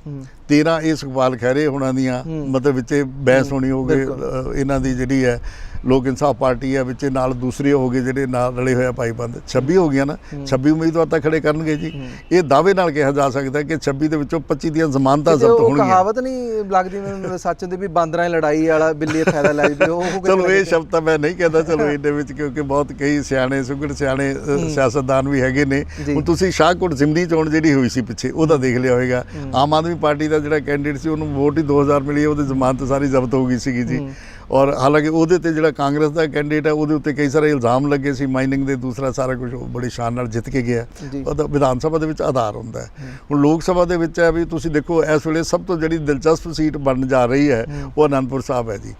13 ਇਹ ਸੁਖਪਾਲ ਖਹਿਰੇ ਹੋਣਾ ਦੀਆਂ, ਮਤਲਬ ਵਿੱਚ ਬਹਿਸ ਹੋਣੀ ਹੋ ਗਈ ਇਹਨਾਂ ਦੀ ਜਿਹੜੀ ਹੈ ਲੋਕ ਇਨਸਾਫ ਪਾਰਟੀ ਹੈ, ਵਿੱਚ ਨਾਲ ਦੂਸਰੇ ਹੋ ਗਏ ਜਿਹੜੇ ਨਾਲ ਰਲੇ ਹੋਇਆ ਭਾਈਬੰਦ, 26 ਹੋ ਗਈਆਂ ਨਾ, 26 ਉਮੀਦਵਾਰ ਤਾਂ ਖੜੇ ਕਰਨਗੇ ਜੀ। ਇਹ ਦਾਅਵੇ ਨਾਲ ਕਿਹਾ ਜਾ ਸਕਦਾ ਕਿ 26 ਦੇ ਵਿੱਚੋਂ 25 ਦੀਆਂ ਜ਼ਮਾਨਤਾਂ ਜ਼ਬਤ ਹੋਣਗੀਆਂ। ਕਹਾਵਤ ਨਹੀਂ ਲੱਗਦੀ ਮੈਨੂੰ ਸੱਚ ਦੀ ਵੀ ਬਾਂਦਰਾਂ ਦੀ ਲੜਾਈ ਵਾਲਾ ਬਿੱਲੀ ਫਾਇਦਾ ਲੈ ਜਵੇ, ਉਹ ਚਲੋ ਇਹ ਸ਼ਬਦ ਤਾਂ ਮੈਂ ਨਹੀਂ ਕਹਿੰਦਾ, ਚਲੋ ਇਹਦੇ ਵਿੱਚ ਕਿਉਂਕਿ ਬਹੁਤ ਕਈ ਸਿਆਣੇ ਸੁਘੜ ਸਿਆਣੇ ਸਿਆਸਤਦਾਨ ਵੀ ਹੈਗੇ ਨੇ। ਹੁਣ ਤੁਸੀਂ ਸ਼ਾਹਕੋਟ ਜ਼ਿਮਨੀ ਚੋਣ ਜਿਹੜੀ ਹੋਈ ਸੀ ਪਿੱਛੇ, ਉਹਦਾ ਦੇਖ ਲਿਆ ਹੋਵੇਗਾ, ਆਮ ਆਦਮੀ ਪਾਰਟੀ ਦਾ ਜਿਹੜਾ ਕੈਂਡੀਡੇਟ ਸੀ ਉਹਨੂੰ ਵੋਟ ਹੀ 2000 ਮਿਲੀ, ਉਹਦੀ ਜ਼ਮਾਨਤ ਸਾਰੀ ਜ਼ਬਤ ਹੋ ਗਈ ਸੀਗੀ ਜੀ। ਔਰ ਹਾਲਾਂਕਿ ਉਹਦੇ ਤੇ ਜਿਹੜਾ ਕਾਂਗਰਸ ਦਾ ਕੈਂਡੀਡੇਟ ਹੈ ਉਹਦੇ ਉੱਤੇ ਕਈ ਸਾਰੇ ਇਲਜ਼ਾਮ ਲੱਗੇ ਸੀ ਮਾਈਨਿੰਗ ਦੇ, ਦੂਸਰਾ ਸਾਰਾ ਕੁਝ ਬੜੀ ਸ਼ਾਨ ਨਾਲ ਜਿੱਤ ਕੇ ਗਿਆ। ਉਹਦਾ ਵਿਧਾਨ ਸਭਾ ਦੇ ਵਿੱਚ ਆਧਾਰ ਹੁੰਦਾ ਹੈ। ਹੁਣ ਲੋਕ ਸਭਾ ਦੇ ਵਿੱਚ ਹੈ ਵੀ ਤੁਸੀਂ ਦੇਖੋ ਇਸ ਵੇਲੇ ਸਭ ਤੋਂ ਜਿਹੜੀ ਦਿਲਚਸਪ ਸੀਟ ਬਣਨ ਜਾ ਰਹੀ ਹੈ ਉਹ ਅਨੰਦਪੁਰ ਸਾਹਿਬ ਹੈ ਜੀ।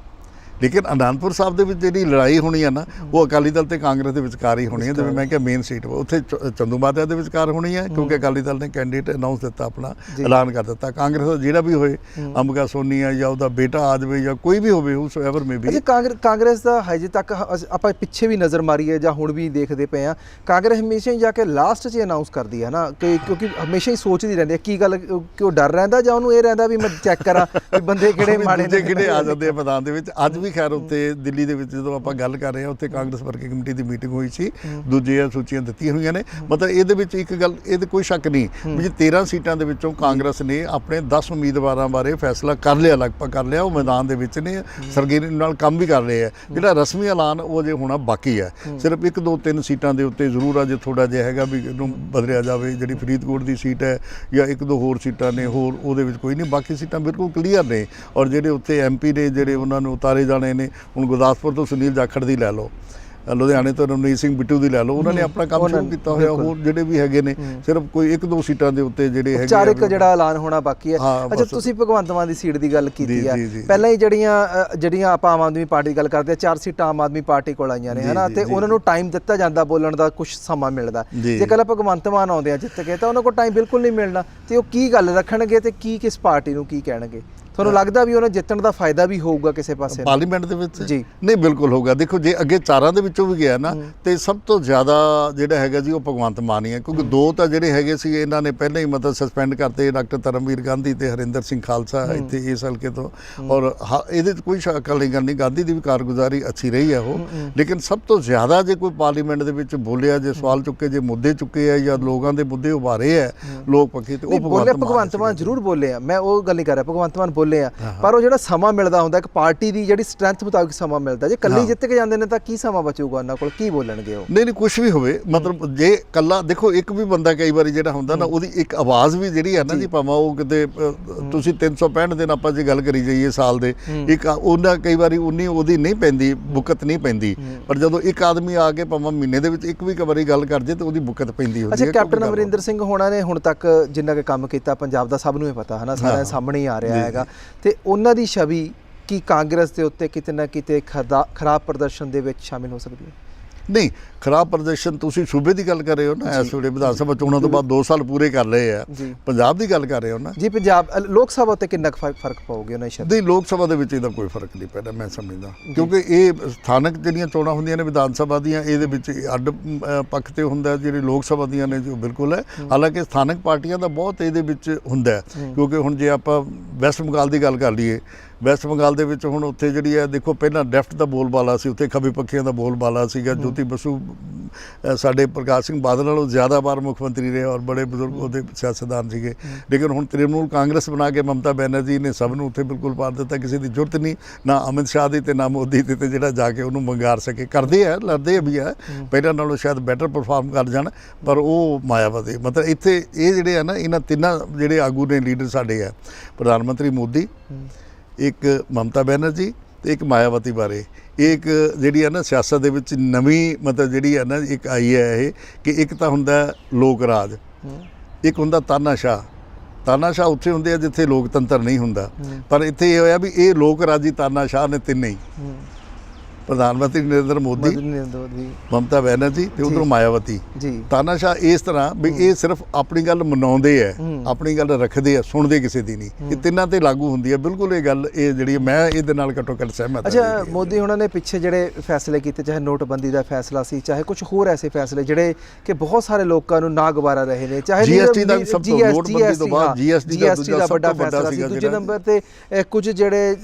ਲੇਕਿਨ ਅਨੰਦਪੁਰ ਸਾਹਿਬ ਦੇ ਵਿੱਚ ਜਿਹੜੀ ਲੜਾਈ ਹੋਣੀ ਹੈ ਨਾ, ਉਹ ਅਕਾਲੀ ਦਲ ਤੇ ਕਾਂਗਰਸ ਦੇ ਵਿਚਕਾਰ ਹੀ ਹੋਣੀ ਹੈ। ਜਿਵੇਂ ਮੈਂ ਕਿਹਾ ਮੇਨ ਸੀਟ ਉੱਥੇ ਚੰਦੂਮਾਜਰਾ ਦੇ ਵਿਚਕਾਰ ਹੋਣੀ ਹੈ, ਕਿਉਂਕਿ ਅਕਾਲੀ ਦਲ ਨੇ ਕੈਂਡੀਡੇਟ ਅਨਾਉਂਸ ਦਿੱਤਾ, ਆਪਣਾ ਐਲਾਨ ਕਰ ਦਿੱਤਾ। ਕਾਂਗਰਸ ਦਾ ਜਿਹੜਾ ਵੀ ਹੋਏ, ਅੰਬਿਕਾ ਸੋਨੀ ਆ ਜਾਂ ਉਹਦਾ ਬੇਟਾ ਆ ਜਾਵੇ ਜਾਂ ਕੋਈ ਵੀ ਹੋਵੇ, ਉਸ ਐਵਰ ਮੇ ਵੀ। ਕਾਂਗਰਸ ਦਾ ਹਜੇ ਤੱਕ ਆਪਾਂ ਪਿੱਛੇ ਵੀ ਨਜ਼ਰ ਮਾਰੀਏ ਜਾਂ ਹੁਣ ਵੀ ਦੇਖਦੇ ਪਏ ਹਾਂ, ਕਾਂਗਰਸ ਹਮੇਸ਼ਾ ਹੀ ਜਾ ਕੇ ਲਾਸਟ 'ਚ ਅਨਾਉਂਸ ਕਰਦੀ ਹੈ ਨਾ, ਕਿਉਂਕਿ ਹਮੇਸ਼ਾ ਹੀ ਸੋਚਦੀ ਰਹਿੰਦੀ ਹੈ ਕੀ ਗੱਲ, ਕਿਉਂ ਡਰ ਰਹਿੰਦਾ ਜਾਂ ਉਹਨੂੰ ਇਹ ਰਹਿੰਦਾ ਵੀ ਮੈਂ ਚੈੱਕ ਕਰਾਂ ਵੀ ਬੰਦੇ ਕਿਹੜੇ ਮਾੜੇ ਨੇ, ਕਿਹੜੇ ਆ ਜਾਂਦੇ ਆ ਮੈਦਾਨ ਦੇ ਵਿੱਚ। ਅੱਜ ਵੀ ਖੈਰ ਉੱਥੇ ਦਿੱਲੀ ਦੇ ਵਿੱਚ ਜਦੋਂ ਆਪਾਂ ਗੱਲ ਕਰ ਰਹੇ ਹਾਂ, ਉੱਥੇ ਕਾਂਗਰਸ ਵਰਕਿੰਗ ਕਮੇਟੀ ਦੀ ਮੀਟਿੰਗ ਹੋਈ ਸੀ, ਦੂਜੀਆਂ ਸੂਚੀਆਂ ਦਿੱਤੀਆਂ ਹੋਈਆਂ ਨੇ। ਮਤਲਬ ਇਹਦੇ ਵਿੱਚ ਇੱਕ ਗੱਲ, ਇਹਦੇ ਕੋਈ ਸ਼ੱਕ ਨਹੀਂ ਵੀ 13 ਸੀਟਾਂ ਦੇ ਵਿੱਚੋਂ ਕਾਂਗਰਸ ਨੇ ਆਪਣੇ 10 ਉਮੀਦਵਾਰਾਂ ਬਾਰੇ ਫੈਸਲਾ ਕਰ ਲਿਆ, ਲਗਭਗ ਕਰ ਲਿਆ। ਉਹ ਮੈਦਾਨ ਦੇ ਵਿੱਚ ਨੇ, ਸਰਗਰਮੀ ਨਾਲ ਕੰਮ ਵੀ ਕਰ ਰਹੇ ਆ। ਜਿਹੜਾ ਰਸਮੀ ਐਲਾਨ ਉਹ ਅਜੇ ਹੋਣਾ ਬਾਕੀ ਹੈ। ਸਿਰਫ 1, 2, 3 ਸੀਟਾਂ ਦੇ ਉੱਤੇ ਜ਼ਰੂਰ ਅਜੇ ਥੋੜ੍ਹਾ ਜਿਹਾ ਹੈਗਾ ਵੀ ਇਹਨੂੰ ਬਦਲਿਆ ਜਾਵੇ। ਜਿਹੜੀ ਫਰੀਦਕੋਟ ਦੀ ਸੀਟ ਹੈ ਜਾਂ 1-2 ਹੋਰ ਸੀਟਾਂ ਨੇ, ਹੋਰ ਉਹਦੇ ਵਿੱਚ ਕੋਈ ਨਹੀਂ, ਬਾਕੀ ਸੀਟਾਂ ਬਿਲਕੁਲ ਕਲੀਅਰ ਨੇ। ਔਰ ਜਿਹੜੇ ਉੱਥੇ MP ਨੇ ਜਿਹੜੇ ਉਹਨਾਂ ਨੂੰ ਉਤਾਰੇ ਜਾਣੇ ਨੇ, ਹੁਣ ਗੁਰਦਾਸਪੁਰ ਤੋਂ ਸੁਨੀਲ ਜਾਖੜ ਦੀ ਲੈ ਲਓ, ਲੁਧਿਆਣੇ ਤੋਂ ਰਮਨੀਤ ਸਿੰਘ ਬਿੱਟੂ ਦੀ ਲੈ ਲਓ, ਉਹਨਾਂ ਨੇ ਆਪਣਾ ਕੰਮ ਸ਼ੁਰੂ ਕੀਤਾ ਹੋਇਆ। ਹੋਰ ਜਿਹੜੇ ਵੀ ਹੈਗੇ ਨੇ, ਸਿਰਫ ਕੋਈ 1-2 ਸੀਟਾਂ ਦੇ ਉੱਤੇ ਜਿਹੜੇ ਹੈਗੇ ਚਾਰਿਕ ਜਿਹੜਾ ਐਲਾਨ ਹੋਣਾ ਬਾਕੀ ਹੈ। ਅੱਛਾ, ਤੁਸੀਂ ਭਗਵੰਤ ਮਾਨ ਦੀ ਸੀਟ ਦੀ ਗੱਲ ਕੀਤੀ ਹੈ, ਪਹਿਲਾਂ ਹੀ ਜਿਹੜੀਆਂ ਆਪਾਂ ਆਮ ਆਦਮੀ ਪਾਰਟੀ ਦੀ ਗੱਲ ਕਰਦੇ ਹਾਂ, 4 ਸੀਟਾਂ ਆਮ ਆਦਮੀ ਪਾਰਟੀ ਕੋਲ ਆਈਆਂ ਨੇ, ਹਨਾ, ਤੇ ਉਹਨਾਂ ਨੂੰ ਟਾਈਮ ਦਿੱਤਾ ਜਾਂਦਾ, ਬੋਲਣ ਦਾ ਕੁਝ ਸਮਾਂ ਮਿਲਦਾ। ਜੇ ਕੱਲ੍ਹ ਭਗਵੰਤ ਮਾਨ ਆਉਂਦੇ ਆ ਜਿੱਤ ਕੇ, ਤਾਂ ਉਹਨਾਂ ਕੋਲ ਟਾਈਮ ਬਿਲਕੁਲ ਨਹੀਂ ਮਿਲਣਾ, ਤੇ ਉਹ ਕੀ ਗੱਲ ਰੱਖਣਗੇ ਤੇ ਕਿਸ ਪਾਰਟੀ ਨੂੰ ਕੀ ਕਹਿਣਗੇ? ਤੁਹਾਨੂੰ ਲੱਗਦਾ ਵੀ ਉਹਨਾਂ ਜਿੱਤਣ ਦਾ ਫਾਇਦਾ ਵੀ ਹੋਊਗਾ ਕਿਸੇ ਪਾਸੇ ਪਾਰਲੀਮੈਂਟ ਦੇ ਵਿੱਚ? ਜੀ ਨਹੀਂ, ਬਿਲਕੁਲ ਹੋਊਗਾ। ਦੇਖੋ, ਜੇ ਅੱਗੇ 4 ਦੇ ਵਿੱਚੋਂ ਵੀ ਗਿਆ ਨਾ, ਤੇ ਸਭ ਤੋਂ ਜ਼ਿਆਦਾ ਜਿਹੜਾ ਹੈਗਾ ਜੀ ਉਹ ਭਗਵੰਤ ਮਾਨ ਹੀ ਹੈ, ਕਿਉਂਕਿ 2 ਤਾਂ ਜਿਹੜੇ ਹੈਗੇ ਸੀ ਇਹਨਾਂ ਨੇ ਪਹਿਲਾਂ ਹੀ ਮਤਲਬ ਸਸਪੈਂਡ ਕਰਤੇ, ਡਾਕਟਰ ਧਰਮਵੀਰ ਗਾਂਧੀ ਤੇ ਹਰਿੰਦਰ ਸਿੰਘ ਖਾਲਸਾ ਇੱਥੇ ਇਸ ਹਲਕੇ ਤੋਂ। ਔਰ ਇਹਦੇ 'ਚ ਕੋਈ ਸ਼ੱਕ ਵਾਲੀ ਗੱਲ ਨਹੀਂ, ਗਾਂਧੀ ਦੀ ਵੀ ਕਾਰਗੁਜ਼ਾਰੀ ਅੱਛੀ ਰਹੀ ਹੈ ਉਹ। ਲੇਕਿਨ ਸਭ ਤੋਂ ਜ਼ਿਆਦਾ ਜੇ ਕੋਈ ਪਾਰਲੀਮੈਂਟ ਦੇ ਵਿੱਚ ਬੋਲਿਆ, ਜੇ ਸਵਾਲ ਚੁੱਕੇ, ਜੇ ਮੁੱਦੇ ਚੁੱਕੇ ਆ ਜਾਂ ਲੋਕਾਂ ਦੇ ਮੁੱਦੇ ਉਭਾਰੇ ਹੈ ਲੋਕ ਪੱਖੀ, ਤੇ ਉਹ ਭਗਵੰਤ ਮਾਨ ਜ਼ਰੂਰ ਬੋਲੇ ਆ, ਮੈਂ ਉਹ ਗੱਲ ਨਹੀਂ ਕਰ ਰਿਹਾ, ਭਗਵੰਤ ਮਾਨ ਬੋਲੇ ਆ, ਪਰ ਜਿਹੜਾ ਸਮਾਂ ਮਿਲਦਾ ਹੁੰਦਾ ਇੱਕ ਪਾਰਟੀ ਦੀ ਜਿਹੜੀ ਸਟਰੈਂਥ ਮੁਤਾਬਕ ਸਮਾਂ ਮਿਲਦਾ। ਜੇ ਕੱਲੀ ਜਿੱਤ ਕੇ ਜਾਂਦੇ ਨੇ ਤਾਂ ਕੀ ਸਮਾਂ ਬਚੂਗਾ ਉਹਨਾਂ ਕੋਲ, ਕੀ ਬੋਲਣਗੇ ਉਹ? ਨਹੀਂ, ਕੁਝ ਵੀ ਹੋਵੇ, ਮਤਲਬ ਜੇ ਕੱਲਾ ਦੇਖੋ, ਇੱਕ ਵੀ ਬੰਦਾ ਕਈ ਵਾਰੀ ਜਿਹੜਾ ਹੁੰਦਾ ਨਾ, ਉਹਦੀ ਇੱਕ ਆਵਾਜ਼ ਵੀ ਜਿਹੜੀ ਹੈ ਨਾ ਜੀ, ਭਾਵੇਂ ਉਹ ਕਿਤੇ ਤੁਸੀਂ 365 ਦਿਨ ਆਪਾਂ ਜੇ ਗੱਲ ਕਰੀ ਜਾਈਏ ਸਾਲ ਦੇ, ਇੱਕ ਉਹਨਾਂ ਕਈ ਵਾਰੀ ਉਨੀ ਉਹਦੀ ਨਹੀਂ ਪੈਂਦੀ, ਬੁਕਤ ਨਹੀਂ ਪੈਂਦੀ। ਪਰ ਜਦੋਂ ਇੱਕ ਆਦਮੀ ਆ ਕੇ ਭਾਵੇਂ ਮਹੀਨੇ ਦੇ ਵਿੱਚ ਇੱਕ ਵੀ ਵਾਰੀ ਗੱਲ ਕਰ ਜੇ ਤੇ ਉਹਦੀ ਬੁਕਤ ਪੈਂਦੀ ਹੁੰਦੀ ਹੈ। ਅੱਛਾ, ਕੈਪਟਨ ਅਮਰਿੰਦਰ ਸਿੰਘ ਹੋਣਾ ਨੇ ਹੁਣ ਤੱਕ ਜਿੰਨਾ ਕੁ ਕੰਮ ਕੀਤਾ ਪੰਜਾਬ ਦਾ ਸਭ ਨੂੰ ਹੀ ਪਤਾ, ਹਨਾ, ਸਾਰਿਆਂ ਸਾਹਮਣੇ ਹੀ ਆ ਰਿਹਾ ਹੈਗਾ, ਤੇ ਉਹਨਾਂ ਦੀ ਛਵੀ ਕੀ ਕਾਂਗਰਸ ਦੇ ਉੱਤੇ ਕਿਤੇ ਨਾ ਕਿਤੇ ਖਰਾਬ ਪ੍ਰਦਰਸ਼ਨ ਦੇ ਵਿੱਚ ਸ਼ਾਮਿਲ ਹੋ ਸਕਦੀ ਹੈ? ਨਹੀਂ, ਖਰਾਬ ਪ੍ਰਦਰਸ਼ਨ ਤੁਸੀਂ ਸੂਬੇ ਦੀ ਗੱਲ ਕਰ ਰਹੇ ਹੋ ਨਾ, ਇਸ ਵੇਲੇ ਵਿਧਾਨ ਸਭਾ ਚੋਣਾਂ ਤੋਂ ਬਾਅਦ 2 ਸਾਲ ਪੂਰੇ ਕਰ ਲਏ ਆ, ਪੰਜਾਬ ਦੀ ਗੱਲ ਕਰ ਰਹੇ ਹੋ ਨਾ ਜੀ। ਪੰਜਾਬ ਲੋਕ ਸਭਾ ਉੱਤੇ ਕਿੰਨਾ ਫਰਕ ਪਾਓਗੇ ਉਹਨਾਂ ਸ਼ਬਦ? ਨਹੀਂ, ਲੋਕ ਸਭਾ ਦੇ ਵਿੱਚ ਇਹਦਾ ਕੋਈ ਫਰਕ ਨਹੀਂ ਪੈਣਾ, ਮੈਂ ਸਮਝਦਾ, ਕਿਉਂਕਿ ਇਹ ਸਥਾਨਕ ਜਿਹੜੀਆਂ ਚੋਣਾਂ ਹੁੰਦੀਆਂ ਨੇ ਵਿਧਾਨ ਸਭਾ ਦੀਆਂ, ਇਹਦੇ ਵਿੱਚ ਅੱਡ ਪੱਖ ਤੇ ਹੁੰਦਾ, ਜਿਹੜੀ ਲੋਕ ਸਭਾ ਦੀਆਂ ਨੇ ਜੋ ਬਿਲਕੁਲ ਹੈ। ਹਾਲਾਂਕਿ ਸਥਾਨਕ ਪਾਰਟੀਆਂ ਦਾ ਬਹੁਤ ਇਹਦੇ ਵਿੱਚ ਹੁੰਦਾ, ਕਿਉਂਕਿ ਹੁਣ ਜੇ ਆਪਾਂ ਵੈਸਟ ਬੰਗਾਲ ਦੀ ਗੱਲ ਕਰ ਲਈਏ, ਵੈਸਟ ਬੰਗਾਲ ਦੇ ਵਿੱਚ ਹੁਣ ਉੱਥੇ ਜਿਹੜੀ ਹੈ ਦੇਖੋ, ਪਹਿਲਾਂ ਲੈਫਟ ਦਾ ਬੋਲਬਾਲਾ ਸੀ, ਉੱਥੇ ਖੱਬੇ ਪੱਖੀਆਂ ਦਾ ਬੋਲਬਾਲਾ ਸੀਗਾ। ਜੋਤੀ ਬਸੂ ਸਾਡੇ ਪ੍ਰਕਾਸ਼ ਸਿੰਘ ਬਾਦਲ ਨਾਲੋਂ ਜ਼ਿਆਦਾ ਵਾਰ ਮੁੱਖ ਮੰਤਰੀ ਰਹੇ ਔਰ ਬੜੇ ਬਜ਼ੁਰਗ ਉਹਦੇ ਸਿਆਸਤਦਾਨ ਸੀਗੇ। ਲੇਕਿਨ ਹੁਣ ਤ੍ਰਿਣਮੂਲ ਕਾਂਗਰਸ ਬਣਾ ਕੇ ਮਮਤਾ ਬੈਨਰਜੀ ਨੇ ਸਭ ਨੂੰ ਉੱਥੇ ਬਿਲਕੁਲ ਪਾਰ ਦਿੱਤਾ। ਕਿਸੇ ਦੀ ਜ਼ਰੂਰਤ ਨਹੀਂ ਨਾ ਅਮਿਤ ਸ਼ਾਹ ਦੀ ਤੇ ਨਾ ਮੋਦੀ ਦੀ, ਤੇ ਜਿਹੜਾ ਜਾ ਕੇ ਉਹਨੂੰ ਮੰਗਾਰ ਸਕੇ। ਕਰਦੇ ਆ, ਲੜਦੇ ਵੀ ਆ, ਪਹਿਲਾਂ ਨਾਲੋਂ ਸ਼ਾਇਦ ਬੈਟਰ ਪਰਫਾਰਮ ਕਰ ਜਾਣ, ਪਰ ਉਹ ਮਾਇਆਵਤੀ ਮਤਲਬ ਇੱਥੇ ਇਹ ਜਿਹੜੇ ਆ ਨਾ, ਇਹਨਾਂ ਤਿੰਨਾਂ ਜਿਹੜੇ ਆਗੂ ਨੇ ਲੀਡਰ ਸਾਡੇ ਆ, ਪ੍ਰਧਾਨ ਮੰਤਰੀ ਮੋਦੀ, ਇੱਕ ਮਮਤਾ ਬੈਨਰਜੀ ਤੇ ਇੱਕ ਮਾਇਆਵਤੀ ਬਾਰੇ ਇੱਕ ਜਿਹੜੀ ਹੈ ਨਾ ਸਿਆਸਤ ਦੇ ਵਿੱਚ ਨਵੀਂ ਮਤਲਬ ਜਿਹੜੀ ਹੈ ਨਾ ਇੱਕ ਆਈ ਹੈ ਇਹ ਕਿ ਇੱਕ ਤਾਂ ਹੁੰਦਾ ਲੋਕ ਰਾਜ, ਇੱਕ ਹੁੰਦਾ ਤਾਨਾਸ਼ਾਹ। ਤਾਨਾਸ਼ਾਹ ਉੱਥੇ ਹੁੰਦੇ ਆ ਜਿੱਥੇ ਲੋਕਤੰਤਰ ਨਹੀਂ ਹੁੰਦਾ, ਪਰ ਇੱਥੇ ਇਹ ਹੋਇਆ ਵੀ ਇਹ ਲੋਕ ਰਾਜੀ ਤਾਨਾਸ਼ਾਹ ਨੇ ਤਿੰਨੇ ਹੀ, ਪ੍ਰਧਾਨ ਮੰਤਰੀ ਨਰਿੰਦਰ ਮੋਦੀ, ਮਮਤਾ ਬੈਨਰਜੀ ਤੇ ਉਧਰੋਂ ਮਾਇਆਵਤੀ। ਤਾਨਾਸ਼ਾਹ ਇਸ ਤਰ੍ਹਾਂ ਵੀ ਇਹ ਸਿਰਫ ਆਪਣੀ ਗੱਲ ਮਨਾਉਂਦੇ ਆ, ਆਪਣੀ ਗੱਲ ਰੱਖਦੇ ਆ, ਸੁਣਦੇ ਕਿਸੇ ਦੀ ਨਹੀਂ। ਇਹ ਤਿੰਨਾਂ ਤੇ ਲਾਗੂ ਹੁੰਦੀ ਹੈ ਬਿਲਕੁਲ ਇਹ ਗੱਲ। ਇਹ ਜਿਹੜੀ ਮੈਂ ਇਹਦੇ ਨਾਲ ਘੱਟੋ ਘੱਟ ਸਹਿਮਤ। ਅੱਛਾ, ਮੋਦੀ ਉਹਨਾਂ ਨੇ ਪਿੱਛੇ ਜਿਹੜੇ ਫੈਸਲੇ ਕੀਤੇ, ਚਾਹੇ ਨੋਟਬੰਦੀ ਦਾ ਫੈਸਲਾ ਸੀ, ਚਾਹੇ ਕੁਝ ਹੋਰ ਐਸੇ ਫੈਸਲੇ ਜਿਹੜੇ ਕਿ ਬਹੁਤ ਸਾਰੇ ਲੋਕਾਂ ਨੂੰ ਨਾ ਗਵਾਰਾ ਰਹੇ ਨੇ, ਚਾਹੇ ਜੀਐਸਟੀ ਦਾ ਸਭ ਤੋਂ ਨੋਟਬੰਦੀ ਤੋਂ ਬਾਅਦ ਜੀਐਸਟੀ ਦਾ ਵੱਡਾ ਫੈਸਲਾ ਸੀ। ਦੂਜੇ ਨੰਬਰ ਤੇ ਕੁਝ ਜਿਹੜੇ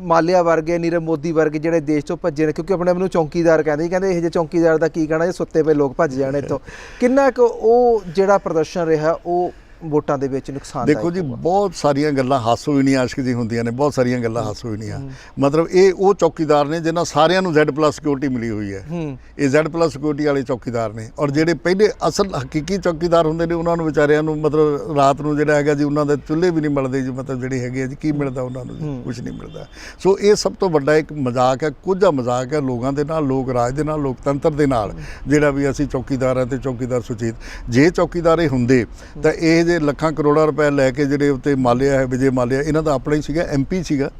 ਮਾਲਿਆ ਵਰਗੇ, ਨੀਰਵ ਮੋਦੀ ਵਰਗੇ ਜਿਹੜੇ ਦੇਸ਼ ਤੋਂ ਭੱਜੇ, ਕਿਉਂਕਿ ਆਪਣੇ ਆਪ ਨੂੰ ਚੌਂਕੀਦਾਰ ਕਹਿੰਦੇ ਇਹੋ ਜਿਹੇ ਚੌਂਕੀਦਾਰ ਦਾ ਕੀ ਕਹਿਣਾ ਜੇ ਸੁੱਤੇ ਪਏ ਲੋਕ ਭੱਜ ਜਾਣ ਇੱਥੋਂ। ਕਿੰਨਾ ਕੁ ਉਹ ਜਿਹੜਾ ਪ੍ਰਦਰਸ਼ਨ ਰਿਹਾ ਉਹ ਵੋਟਾਂ ਦੇ ਵਿੱਚ ਨੁਕਸਾਨ? ਦੇਖੋ ਜੀ, ਬਹੁਤ ਸਾਰੀਆਂ ਗੱਲਾਂ ਹਾਸੋ ਹੀ ਨਹੀਂ ਆਸ਼ਕ ਜੀ ਹੁੰਦੀਆਂ ਨੇ, ਬਹੁਤ ਸਾਰੀਆਂ ਗੱਲਾਂ ਹਾਸੋ ਹੀ ਨਹੀਂ ਆ। ਮਤਲਬ ਇਹ ਉਹ ਚੌਕੀਦਾਰ ਨੇ ਜਿਨ੍ਹਾਂ ਸਾਰਿਆਂ ਨੂੰ Z+ ਸਿਕਿਉਰਿਟੀ ਮਿਲੀ ਹੋਈ ਹੈ। ਇਹ Z+ ਸਿਕਿਉਰਿਟੀ ਵਾਲੇ ਚੌਕੀਦਾਰ ਨੇ, ਔਰ ਜਿਹੜੇ ਪਹਿਲੇ ਅਸਲ ਹਕੀਕੀ ਚੌਕੀਦਾਰ ਹੁੰਦੇ ਨੇ ਉਹਨਾਂ ਨੂੰ ਵਿਚਾਰਿਆਂ ਨੂੰ ਮਤਲਬ ਰਾਤ ਨੂੰ ਜਿਹੜਾ ਹੈਗਾ ਜੀ ਉਹਨਾਂ ਦੇ ਚੁੱਲ੍ਹੇ ਵੀ ਨਹੀਂ ਮਿਲਦੇ ਜੀ, ਮਤਲਬ ਜਿਹੜੇ ਹੈਗੇ ਆ ਜੀ ਕੀ ਮਿਲਦਾ ਉਹਨਾਂ ਨੂੰ ਜੀ? ਕੁਝ ਨਹੀਂ ਮਿਲਦਾ। ਸੋ ਇਹ ਸਭ ਤੋਂ ਵੱਡਾ ਇੱਕ ਮਜ਼ਾਕ ਹੈ, ਕੁਝਾ ਮਜ਼ਾਕ ਹੈ ਲੋਕਾਂ ਦੇ ਨਾਲ, ਲੋਕ ਰਾਜ ਦੇ ਨਾਲ, ਲੋਕਤੰਤਰ ਦੇ ਨਾਲ, ਜਿਹੜਾ ਵੀ ਅਸੀਂ ਚੌਕੀਦਾਰ ਹਾਂ ਤੇ ਚੌਕੀਦਾਰ ਸੁਚੇਤ। ਜੇ ਚੌਕੀਦਾਰ ਇਹ ਹੁੰਦੇ ਤਾਂ ਇਹ ਲੱਖਾਂ ਕਰੋੜਾਂ ਰੁਪਏ ਲੈ ਕੇ ਜਿਹੜੇ ਉੱਤੇ ਮਾਲਿਆ ਹੈ, ਵਿਜੇ ਮਾਲਿਆ, ਇਹਨਾਂ ਦਾ ਆਪਣਾ ਹੀ ਸੀਗਾ, MP ਸੀਗਾ,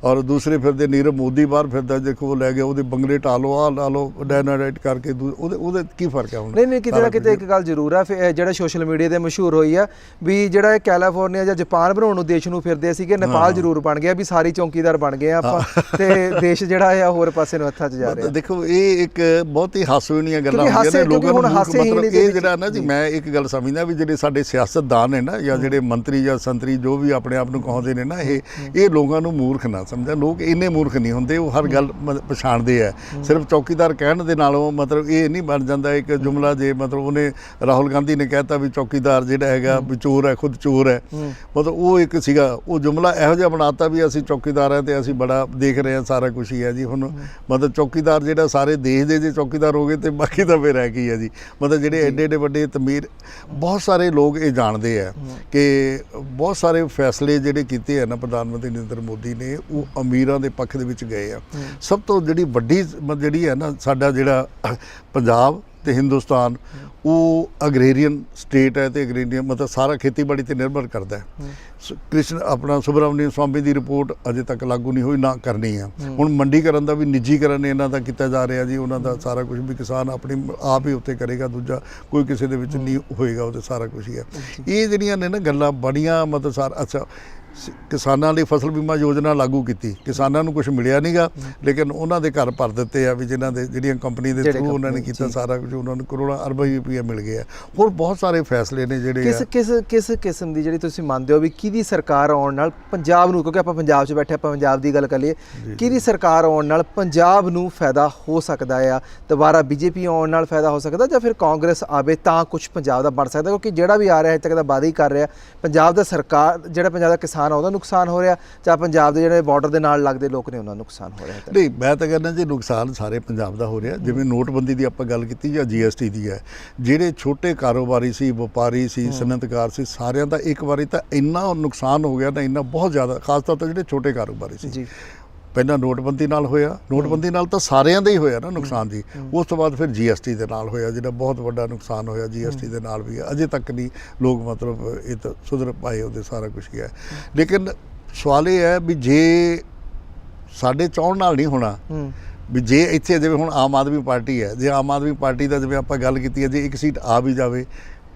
ਔਰ ਦੂਸਰੇ ਫਿਰਦੇ ਨੀਰਵ ਮੋਦੀ ਬਾਹਰ ਫਿਰਦਾ, ਦੇਖੋ ਉਹ ਲੈ ਗਿਆ ਉਹਦੇ ਬੰਗਲੇ ਢਾ ਲਓ, ਆਹ ਲਾ ਲਓ, ਡਾਇਨਾਮਾਈਟ ਕਰਕੇ। ਉਹਦੇ ਕੀ ਫਰਕ ਹੈ ਹੁਣ? ਨਹੀਂ, ਕਿਤੇ ਨਾ ਕਿਤੇ ਇੱਕ ਗੱਲ ਜ਼ਰੂਰ ਆ, ਫਿਰ ਜਿਹੜਾ ਸੋਸ਼ਲ ਮੀਡੀਆ ਤੇ ਮਸ਼ਹੂਰ ਹੋਈ ਆ ਵੀ ਜਿਹੜਾ ਇਹ ਕੈਲੀਫੋਰਨੀਆ ਜਾਂ ਜਾਪਾਨ ਬਣਾਉਣ ਨੂੰ ਦੇਸ਼ ਨੂੰ ਫਿਰਦੇ ਸੀਗੇ, ਨੇਪਾਲ ਜ਼ਰੂਰ ਬਣ ਗਿਆ, ਵੀ ਸਾਰੀ ਚੌਕੀਦਾਰ ਬਣ ਗਏ ਆਪਾਂ, ਤੇ ਦੇਸ਼ ਜਿਹੜਾ ਆ ਹੋਰ ਪਾਸੇ ਨੂੰ ਹੱਥਾਂ 'ਚ ਜਾ ਰਿਹਾ। ਦੇਖੋ ਇਹ ਇੱਕ ਬਹੁਤ ਹੀ ਹਾਸੋਹੀਣੀਆਂ ਗੱਲਾਂ ਹੁੰਦੀਆਂ ਨੇ ਲੋਕਾਂ ਨੂੰ। ਮਤਲਬ ਇਹ ਜਿਹੜਾ ਨਾ ਜੀ, ਮੈਂ ਇੱਕ ਗੱਲ ਸਮਝਦਾ ਵੀ ਜਿਹੜੇ ਸਾਡੇ ਸਿਆਸਤਦਾਨ ਨੇ ਨਾ, ਜਾਂ ਜਿਹੜੇ ਮੰਤਰੀ ਜਾਂ ਸੰਤਰੀ ਜੋ ਵੀ ਆਪਣੇ ਆਪ ਨੂੰ ਕਹਾਉਂਦੇ ਨੇ ਨਾ, ਇਹ ਲੋਕਾਂ ਨੂੰ ਮੂਰਖ ਨਾ ਸਮਝਣ। ਲੋਕ ਇੰਨੇ ਮੂਰਖ ਨਹੀਂ ਹੁੰਦੇ, ਉਹ ਹਰ ਗੱਲ ਪਛਾਣਦੇ ਆ। ਸਿਰਫ ਚੌਕੀਦਾਰ ਕਹਿਣ ਦੇ ਨਾਲੋਂ ਮਤਲਬ ਇਹ ਨਹੀਂ ਬਣ ਜਾਂਦਾ ਇੱਕ ਜੁਮਲਾ। ਜੇ ਮਤਲਬ ਉਹਨੇ ਰਾਹੁਲ ਗਾਂਧੀ ਨੇ ਕਹਿਤਾ ਵੀ ਚੌਕੀਦਾਰ ਜਿਹੜਾ ਹੈਗਾ ਵੀ ਚੋਰ ਹੈ, ਖੁਦ ਚੋਰ ਹੈ, ਮਤਲਬ ਉਹ ਇੱਕ ਸੀਗਾ, ਉਹ ਜੁਮਲਾ ਇਹੋ ਜਿਹਾ ਬਣਾਤਾ ਵੀ ਅਸੀਂ ਚੌਕੀਦਾਰ ਹਾਂ ਤੇ ਅਸੀਂ ਬੜਾ ਦੇਖ ਰਹੇ ਹਾਂ, ਸਾਰਾ ਕੁਛ ਹੀ ਹੈ ਜੀ। ਹੁਣ ਮਤਲਬ ਚੌਕੀਦਾਰ ਜਿਹੜਾ ਸਾਰੇ ਦੇਸ਼ ਦੇ ਜੇ ਚੌਕੀਦਾਰ ਹੋ ਗਏ ਤੇ ਬਾਕੀ ਤਾਂ ਫਿਰ ਹੈ ਕੀ ਹੈ ਜੀ। ਮਤਲਬ ਜਿਹੜੇ ਐਡੇ ਐਡੇ ਵੱਡੇ ਤਮੀਰ, ਬਹੁਤ ਸਾਰੇ ਲੋਕ ਇਹ ਜਾਣਦੇ ਆ ਕਿ ਬਹੁਤ ਸਾਰੇ ਫੈਸਲੇ ਜਿਹੜੇ ਕੀਤੇ ਆ ਨਾ ਪ੍ਰਧਾਨ ਮੰਤਰੀ ਨਰਿੰਦਰ ਮੋਦੀ ਨੇ, ਉਹ ਅਮੀਰਾਂ ਦੇ ਪੱਖ ਦੇ ਵਿੱਚ ਗਏ ਆ। ਸਭ ਤੋਂ ਜਿਹੜੀ ਵੱਡੀ ਜਿਹੜੀ ਹੈ ਨਾ, ਸਾਡਾ ਜਿਹੜਾ ਪੰਜਾਬ ਤੇ ਹਿੰਦੁਸਤਾਨ, ਉਹ ਅਗਰੇਰੀਅਨ ਸਟੇਟ ਹੈ, ਤੇ ਅਗਰੇਰੀਅਨ ਮਤਲਬ ਸਾਰਾ ਖੇਤੀਬਾੜੀ ਤੇ ਨਿਰਭਰ ਕਰਦਾ ਹੈ। ਆਪਣਾ ਸੁਬਰਾਮਨੀਅਮ ਸਵਾਮੀ ਦੀ ਰਿਪੋਰਟ ਅਜੇ ਤੱਕ ਲਾਗੂ ਨਹੀਂ ਹੋਈ, ਨਾ ਕਰਨੀ ਆ। ਹੁਣ ਮੰਡੀਕਰਨ ਦਾ ਵੀ ਨਿੱਜੀਕਰਨ ਇਹਨਾਂ ਦਾ ਕੀਤਾ ਜਾ ਰਿਹਾ ਜੀ, ਉਹਨਾਂ ਦਾ ਸਾਰਾ ਕੁਝ ਵੀ ਕਿਸਾਨ ਆਪਣੀ ਆਪ ਹੀ ਉੱਤੇ ਕਰੇਗਾ, ਦੂਜਾ ਕੋਈ ਕਿਸੇ ਦੇ ਵਿੱਚ ਨਹੀਂ ਹੋਏਗਾ, ਉਹਦੇ ਸਾਰਾ ਕੁਝ ਹੀ ਹੈ। ਇਹ ਜਿਹੜੀਆਂ ਨੇ ਨਾ ਗੱਲਾਂ ਬੜੀਆਂ ਮਤਲਬ ਅੱਛਾ, ਕਿਸਾਨਾਂ ਲਈ ਫਸਲ ਬੀਮਾ ਯੋਜਨਾ ਲਾਗੂ ਕੀਤੀ, ਕਿਸਾਨਾਂ ਨੂੰ ਕੁਝ ਮਿਲਿਆ ਨਹੀਂਗਾ, ਲੇਕਿਨ ਉਹਨਾਂ ਦੇ ਘਰ ਭਰ ਦਿੱਤੇ ਆ ਵੀ ਜਿਨ੍ਹਾਂ ਦੇ ਜਿਹੜੀਆਂ ਕੰਪਨੀ ਦੇ ਥਰੂ ਉਹਨਾਂ ਨੇ ਕੀਤਾ ਸਾਰਾ ਕੁਝ, ਉਹਨਾਂ ਨੂੰ ਕਰੋੜਾਂ ਅਰਬਾਂ ਰੁਪਏ ਮਿਲ ਗਏ ਆ। ਹੋਰ ਬਹੁਤ ਸਾਰੇ ਫੈਸਲੇ ਨੇ ਜਿਹੜੇ ਕਿਸ ਕਿਸਮ ਦੀ ਜਿਹੜੀ ਤੁਸੀਂ ਮੰਨਦੇ ਹੋ ਵੀ ਕਿਹਦੀ ਸਰਕਾਰ ਆਉਣ ਨਾਲ ਪੰਜਾਬ ਨੂੰ, ਕਿਉਂਕਿ ਆਪਾਂ ਪੰਜਾਬ 'ਚ ਬੈਠੇ, ਆਪਾਂ ਪੰਜਾਬ ਦੀ ਗੱਲ ਕਰੀਏ, ਕਿਹਦੀ ਸਰਕਾਰ ਆਉਣ ਨਾਲ ਪੰਜਾਬ ਨੂੰ ਫਾਇਦਾ ਹੋ ਸਕਦਾ ਆ? ਦੁਬਾਰਾ BJP ਆਉਣ ਨਾਲ ਫਾਇਦਾ ਹੋ ਸਕਦਾ, ਜਾਂ ਫਿਰ ਕਾਂਗਰਸ ਆਵੇ ਤਾਂ ਕੁਝ ਪੰਜਾਬ ਦਾ ਬਣ ਸਕਦਾ? ਕਿਉਂਕਿ ਜਿਹੜਾ ਵੀ ਆ ਰਿਹਾ ਅਜੇ ਤੱਕ ਦਾ ਵਾਅਦਾ ਹੀ ਕਰ ਰਿਹਾ, ਪੰਜਾਬ ਦਾ ਸਰਕਾਰ ਜਿਹੜਾ ਪੰਜਾਬ ਦਾ ਕਿਸਾਨ ਉਹਦਾ ਨੁਕਸਾਨ ਹੋ ਰਿਹਾ, ਜਾਂ ਪੰਜਾਬ ਦੇ ਜਿਹੜੇ ਬਾਰਡਰ ਦੇ ਨਾਲ ਲੱਗਦੇ ਲੋਕ ਨੇ ਉਹਨਾਂ ਨੂੰ ਨੁਕਸਾਨ ਹੋ ਰਿਹਾ? ਨਹੀਂ, ਮੈਂ ਤਾਂ ਕਹਿੰਦਾ ਜੀ ਨੁਕਸਾਨ ਸਾਰੇ ਪੰਜਾਬ ਦਾ ਹੋ ਰਿਹਾ। ਜਿਵੇਂ ਨੋਟਬੰਦੀ ਦੀ ਆਪਾਂ ਗੱਲ ਕੀਤੀ ਜਾਂ GST ਦੀ ਹੈ, ਜਿਹੜੇ ਛੋਟੇ ਕਾਰੋਬਾਰੀ ਸੀ, ਵਪਾਰੀ ਸੀ, ਸਨਅਤਕਾਰ ਸੀ, ਸਾਰਿਆਂ ਦਾ ਇੱਕ ਵਾਰੀ ਤਾਂ ਇੰਨਾ ਨੁਕਸਾਨ ਹੋ ਗਿਆ ਨਾ, ਇੰਨਾ ਬਹੁਤ ਜ਼ਿਆਦਾ, ਖਾਸ ਤੌਰ 'ਤੇ ਜਿਹੜੇ ਛੋਟੇ ਕਾਰੋਬਾਰੀ ਸੀ ਜੀ। ਪਹਿਲਾਂ ਨੋਟਬੰਦੀ ਨਾਲ ਹੋਇਆ, ਨੋਟਬੰਦੀ ਨਾਲ ਤਾਂ ਸਾਰਿਆਂ ਦਾ ਹੀ ਹੋਇਆ ਨਾ ਨੁਕਸਾਨ ਜੀ। ਉਸ ਤੋਂ ਬਾਅਦ ਫਿਰ GST ਦੇ ਨਾਲ ਹੋਇਆ, ਜਿਹੜਾ ਬਹੁਤ ਵੱਡਾ ਨੁਕਸਾਨ ਹੋਇਆ GST ਦੇ ਨਾਲ ਵੀ। ਅਜੇ ਤੱਕ ਨਹੀਂ ਲੋਕ ਮਤਲਬ ਇਹ ਤਾਂ ਸੁਧਰ ਪਾਏ, ਉਹਦੇ ਸਾਰਾ ਕੁਛ ਹੀ ਹੈ। ਲੇਕਿਨ ਸਵਾਲ ਇਹ ਹੈ ਵੀ ਜੇ ਸਾਡੇ ਚਾਹੁਣ ਨਾਲ ਨਹੀਂ ਹੋਣਾ, ਵੀ ਜੇ ਇੱਥੇ ਜਿਵੇਂ ਹੁਣ ਆਮ ਆਦਮੀ ਪਾਰਟੀ ਹੈ, ਜੇ ਆਮ ਆਦਮੀ ਪਾਰਟੀ ਦਾ ਜਿਵੇਂ ਆਪਾਂ ਗੱਲ ਕੀਤੀ ਹੈ, ਜੇ ਇੱਕ ਸੀਟ ਆ ਵੀ ਜਾਵੇ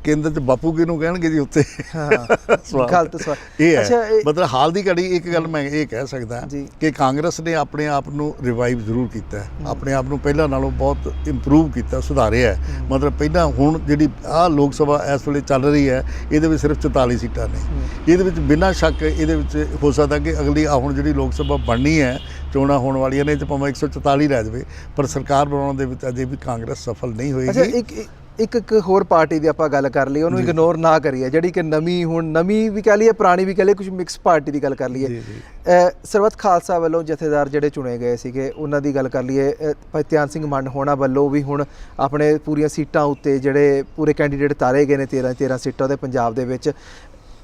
ਕੇਂਦਰ 'ਚ ਬਾਪੂ ਕਿਹਨੂੰ ਕਹਿਣਗੇ ਜੀ ਉੱਥੇ ਸਵਾਲ ਗਲਤ ਸਵਾਲ। ਇਹ ਹੈ। ਅੱਛਾ, ਮਤਲਬ ਹਾਲ ਦੀ ਘੜੀ ਇੱਕ ਗੱਲ ਮੈਂ ਇਹ ਕਹਿ ਸਕਦਾ ਜੀ। ਕਿ ਕਾਂਗਰਸ ਨੇ ਆਪਣੇ ਆਪ ਨੂੰ ਰਿਵਾਈਵ ਜ਼ਰੂਰ ਕੀਤਾ, ਆਪਣੇ ਆਪ ਨੂੰ ਪਹਿਲਾਂ ਨਾਲੋਂ ਬਹੁਤ ਇੰਪਰੂਵ ਕੀਤਾ, ਸੁਧਾਰਿਆ। ਮਤਲਬ ਪਹਿਲਾਂ ਹੁਣ ਜਿਹੜੀ ਆਹ ਲੋਕ ਸਭਾ ਇਸ ਵੇਲੇ ਚੱਲ ਰਹੀ ਹੈ ਇਹਦੇ ਵਿੱਚ ਸਿਰਫ 44 ਸੀਟਾਂ ਨੇ। ਇਹਦੇ ਵਿੱਚ ਬਿਨਾਂ ਸ਼ੱਕ ਇਹਦੇ ਵਿੱਚ ਹੋ ਸਕਦਾ ਕਿ ਅਗਲੀ ਹੁਣ ਜਿਹੜੀ ਲੋਕ ਸਭਾ ਬਣਨੀ ਹੈ, ਚੋਣਾਂ ਹੋਣ ਵਾਲੀਆਂ ਨੇ, ਇਹ 'ਚ ਭਾਵੇਂ 144 ਰਹਿ ਜਾਵੇ, ਪਰ ਸਰਕਾਰ ਬਣਾਉਣ ਦੇ ਵਿੱਚ ਅਜੇ ਵੀ ਕਾਂਗਰਸ ਸਫਲ ਨਹੀਂ ਅੱਛਾ, ਹੋਏਗੀ। ਇੱਕ ਹੋਰ ਪਾਰਟੀ ਦੀ ਆਪਾਂ ਗੱਲ ਕਰ ਲਈ, ਉਹਨੂੰ ਇਗਨੋਰ ਨਾ ਕਰੀਏ, ਜਿਹੜੀ ਕਿ ਨਵੀਂ ਵੀ ਕਹਿ ਲਈਏ, ਪੁਰਾਣੀ ਵੀ ਕਹਿ ਲਈਏ, ਕੁਝ ਮਿਕਸ ਪਾਰਟੀ ਦੀ ਗੱਲ ਕਰ ਲਈਏ। ਸਰਬੱਤ ਖਾਲਸਾ ਵੱਲੋਂ ਜਥੇਦਾਰ ਜਿਹੜੇ ਚੁਣੇ ਗਏ ਸੀਗੇ ਉਹਨਾਂ ਦੀ ਗੱਲ ਕਰ ਲਈਏ, ਭਾਈ ਧਿਆਨ ਸਿੰਘ ਮੰਡ ਹੋਣਾ ਵੱਲੋਂ ਵੀ ਹੁਣ ਆਪਣੇ ਪੂਰੀਆਂ ਸੀਟਾਂ ਉੱਤੇ ਜਿਹੜੇ ਪੂਰੇ ਕੈਂਡੀਡੇਟ ਤਾਰੇ ਗਏ ਨੇ, 13 ਸੀਟਾਂ ਉਹਦੇ ਪੰਜਾਬ ਦੇ ਵਿੱਚ।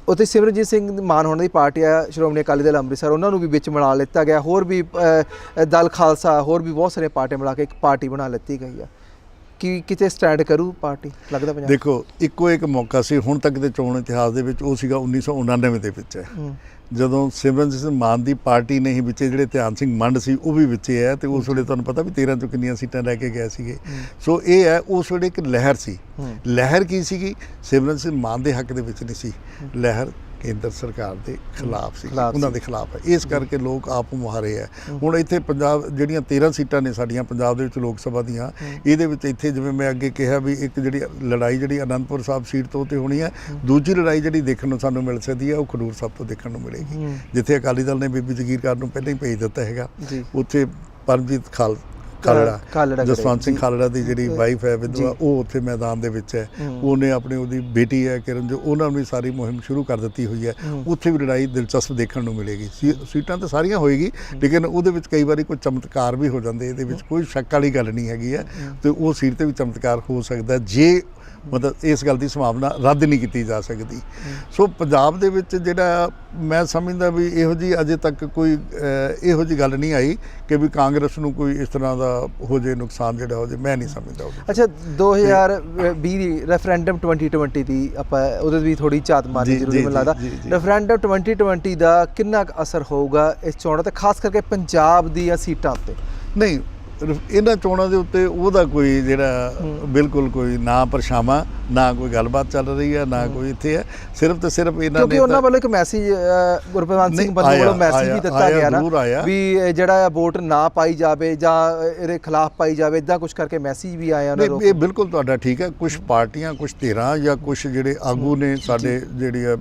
ਉੱਥੇ ਸਿਮਰਨਜੀਤ ਸਿੰਘ ਮਾਨ ਹੋਣਾ ਦੀ ਪਾਰਟੀ ਆ ਸ਼੍ਰੋਮਣੀ ਅਕਾਲੀ ਦਲ ਅੰਮ੍ਰਿਤਸਰ, ਉਹਨਾਂ ਨੂੰ ਵੀ ਵਿੱਚ ਮਿਲਾ ਲਿੱਤਾ ਗਿਆ। ਹੋਰ ਵੀ ਦਲ ਖਾਲਸਾ, ਹੋਰ ਵੀ ਬਹੁਤ ਸਾਰੇ ਪਾਰਟੀਆਂ ਮਿਲਾ ਕੇ ਇੱਕ ਪਾਰਟੀ ਬਣਾ ਲਿੱਤੀ ਗਈ ਆ। ਕਿ ਕਿਤੇ ਸਟੈਂਡ ਕਰੂ ਪਾਰਟੀ, ਲੱਗਦਾ ਪੰਜਾਬ? ਦੇਖੋ, ਇੱਕੋ ਇੱਕ ਮੌਕਾ ਸੀ ਹੁਣ ਤੱਕ ਦੇ ਚੋਣ ਇਤਿਹਾਸ ਦੇ ਵਿੱਚ, ਉਹ ਸੀਗਾ 1999 ਦੇ ਵਿੱਚ, ਜਦੋਂ ਸਿਮਰਨਜੀਤ ਸਿੰਘ ਮਾਨ ਦੀ ਪਾਰਟੀ ਨਹੀਂ ਵਿੱਚੇ, ਜਿਹੜੇ ਧਿਆਨ ਸਿੰਘ ਮੰਡ ਸੀ ਉਹ ਵੀ ਵਿੱਚੇ ਹੈ, ਤੇ ਉਸ ਵੇਲੇ ਤੁਹਾਨੂੰ ਪਤਾ ਵੀ 13 ਚੋਂ ਕਿੰਨੀਆਂ ਸੀਟਾਂ ਲੈ ਕੇ ਗਏ ਸੀਗੇ। ਸੋ ਇਹ ਹੈ, ਉਸ ਵੇਲੇ ਇੱਕ ਲਹਿਰ ਸੀ। ਲਹਿਰ ਕੀ ਸੀਗੀ? ਸਿਮਰਨਜੀਤ ਸਿੰਘ ਮਾਨ ਦੇ ਹੱਕ ਦੇ ਵਿੱਚ ਨਹੀਂ ਸੀ, ਲਹਿਰ ਕੇਂਦਰ ਸਰਕਾਰ ਦੇ ਖਿਲਾਫ ਸੀ, ਉਹਨਾਂ ਦੇ ਖਿਲਾਫ ਹੈ। ਇਸ ਕਰਕੇ ਲੋਕ ਆਪ ਮੁਹਾਰੇ ਹੈ। ਹੁਣ ਇੱਥੇ ਪੰਜਾਬ ਜਿਹੜੀਆਂ 13 ਸੀਟਾਂ ਨੇ ਸਾਡੀਆਂ ਪੰਜਾਬ ਦੇ ਵਿੱਚ ਲੋਕ ਸਭਾ ਦੀਆਂ, ਇਹਦੇ ਵਿੱਚ ਇੱਥੇ ਜਿਵੇਂ ਮੈਂ ਅੱਗੇ ਕਿਹਾ ਵੀ ਇੱਕ ਜਿਹੜੀ ਲੜਾਈ ਜਿਹੜੀ ਅਨੰਦਪੁਰ ਸਾਹਿਬ ਸੀਟ ਤੋਂ ਤੇ ਹੋਣੀ ਹੈ, ਦੂਜੀ ਲੜਾਈ ਜਿਹੜੀ ਦੇਖਣ ਨੂੰ ਸਾਨੂੰ ਮਿਲ ਸਕਦੀ ਹੈ ਉਹ ਖਡੂਰ ਸਾਹਿਬ ਤੋਂ ਦੇਖਣ ਨੂੰ ਮਿਲੇਗੀ, ਜਿੱਥੇ ਅਕਾਲੀ ਦਲ ਨੇ ਬੀਬੀ ਜਗੀਰ ਕੌਰ ਨੂੰ ਪਹਿਲਾਂ ਹੀ ਭੇਜ ਦਿੱਤਾ ਹੈਗਾ। ਉੱਥੇ ਪਰਮਜੀਤ ਖਾਲੜਾ, ਜਸਵੰਤ ਸਿੰਘ ਖਾਲੜਾ ਦੀ ਜਿਹੜੀ ਵਾਈਫ ਹੈ ਵਿਧਵਾ, ਉਹ ਉੱਥੇ ਮੈਦਾਨ ਦੇ ਵਿੱਚ ਹੈ। ਉਹਨੇ ਆਪਣੀ ਉਹਦੀ ਬੇਟੀ ਹੈ ਕਿਰਨ, ਜੋ ਉਹਨਾਂ ਨੇ ਸਾਰੀ ਮੁਹਿੰਮ ਸ਼ੁਰੂ ਕਰ ਦਿੱਤੀ ਹੋਈ ਹੈ। ਉੱਥੇ ਵੀ ਲੜਾਈ ਦਿਲਚਸਪ ਦੇਖਣ ਨੂੰ ਮਿਲੇਗੀ। ਸੀਟਾਂ ਤਾਂ ਸਾਰੀਆਂ ਹੋਏਗੀ, ਲੇਕਿਨ ਉਹਦੇ ਵਿੱਚ ਕਈ ਵਾਰੀ ਕੋਈ ਚਮਤਕਾਰ ਵੀ ਹੋ ਜਾਂਦੇ, ਇਹਦੇ ਵਿੱਚ ਕੋਈ ਸ਼ੱਕ ਵਾਲੀ ਗੱਲ ਨਹੀਂ ਹੈਗੀ ਹੈ। ਤੇ ਉਹ ਸੀਟ 'ਤੇ ਵੀ ਚਮਤਕਾਰ ਹੋ ਸਕਦਾ, ਜੇ ਮਤਲਬ ਇਸ ਗੱਲ ਦੀ ਸੰਭਾਵਨਾ ਰੱਦ ਨਹੀਂ ਕੀਤੀ ਜਾ ਸਕਦੀ। ਸੋ ਪੰਜਾਬ ਦੇ ਵਿੱਚ ਜਿਹੜਾ ਮੈਂ ਸਮਝਦਾ ਵੀ ਇਹੋ ਜਿਹੀ ਅਜੇ ਤੱਕ ਕੋਈ ਇਹੋ ਜਿਹੀ ਗੱਲ ਨਹੀਂ ਆਈ ਕਿ ਵੀ ਕਾਂਗਰਸ ਨੂੰ ਕੋਈ ਇਸ ਤਰ੍ਹਾਂ ਦਾ ਹੋ ਜੇ ਨੁਕਸਾਨ ਜਿਹੜਾ ਹੋ ਜੇ, ਮੈਂ ਨਹੀਂ ਸਮਝਦਾ। ਅੱਛਾ, 2020 ਦੀ ਰੈਫਰੈਂਡਮ 2020 ਦੀ ਆਪਾਂ ਉਹਦੇ ਵੀ ਥੋੜੀ ਝਾਤ ਮਾਰਨੀ ਜ਼ਰੂਰੀ ਮੈਨੂੰ ਲੱਗਦਾ। ਰੈਫਰੈਂਡਮ 2020 ਦਾ ਕਿੰਨਾ ਕੁ ਅਸਰ ਹੋਊਗਾ ਇਸ ਚੋਣਾਂ ਤੇ, ਖਾਸ ਕਰਕੇ ਪੰਜਾਬ ਦੀਆਂ ਸੀਟਾਂ ਉੱਤੇ? ਨਹੀਂ, ਇਹਨਾਂ ਚੋਣਾਂ ਦੇ ਉੱਤੇ ਉਹਦਾ ਕੋਈ ਜਿਹੜਾ ਬਿਲਕੁਲ ਕੋਈ ਨਾ ਪਰਛਾਵਾਂ, ਨਾ ਕੋਈ ਗੱਲਬਾਤ ਚੱਲ ਰਹੀ ਹੈ, ਨਾ ਕੋਈ ਇੱਥੇ ਹੈ। ਸਿਰਫ ਤੇ ਸਿਰਫ ਇਹਨਾਂ ਨੇ, ਕਿਉਂਕਿ ਉਹਨਾਂ ਵੱਲੋਂ ਇੱਕ ਮੈਸੇਜ ਗੁਰਪ੍ਰੀਤ ਸਿੰਘ ਬੰਦੂ ਵੱਲੋਂ ਮੈਸੇਜ ਵੀ ਦਿੱਤਾ ਗਿਆ ਨਾ ਵੀ ਜਿਹੜਾ ਵੋਟ ਨਾ ਪਾਈ ਜਾਵੇ ਜਾਂ ਇਹਦੇ ਖਿਲਾਫ ਪਾਈ ਜਾਵੇ, ਇਦਾਂ ਕੁਝ ਕਰਕੇ ਮੈਸੇਜ ਵੀ ਆਇਆ ਉਹਨਾਂ ਨੂੰ। ਇਹ ਬਿਲਕੁਲ ਤੁਹਾਡਾ ਠੀਕ ਹੈ। ਕੁਝ ਪਾਰਟੀਆਂ, ਕੁਝ ਧਿਰਾਂ ਜਾਂ ਕੁਝ ਜਿਹੜੇ ਆਗੂ ਨੇ ਸਾਡੇ ਜਿਹੜੇ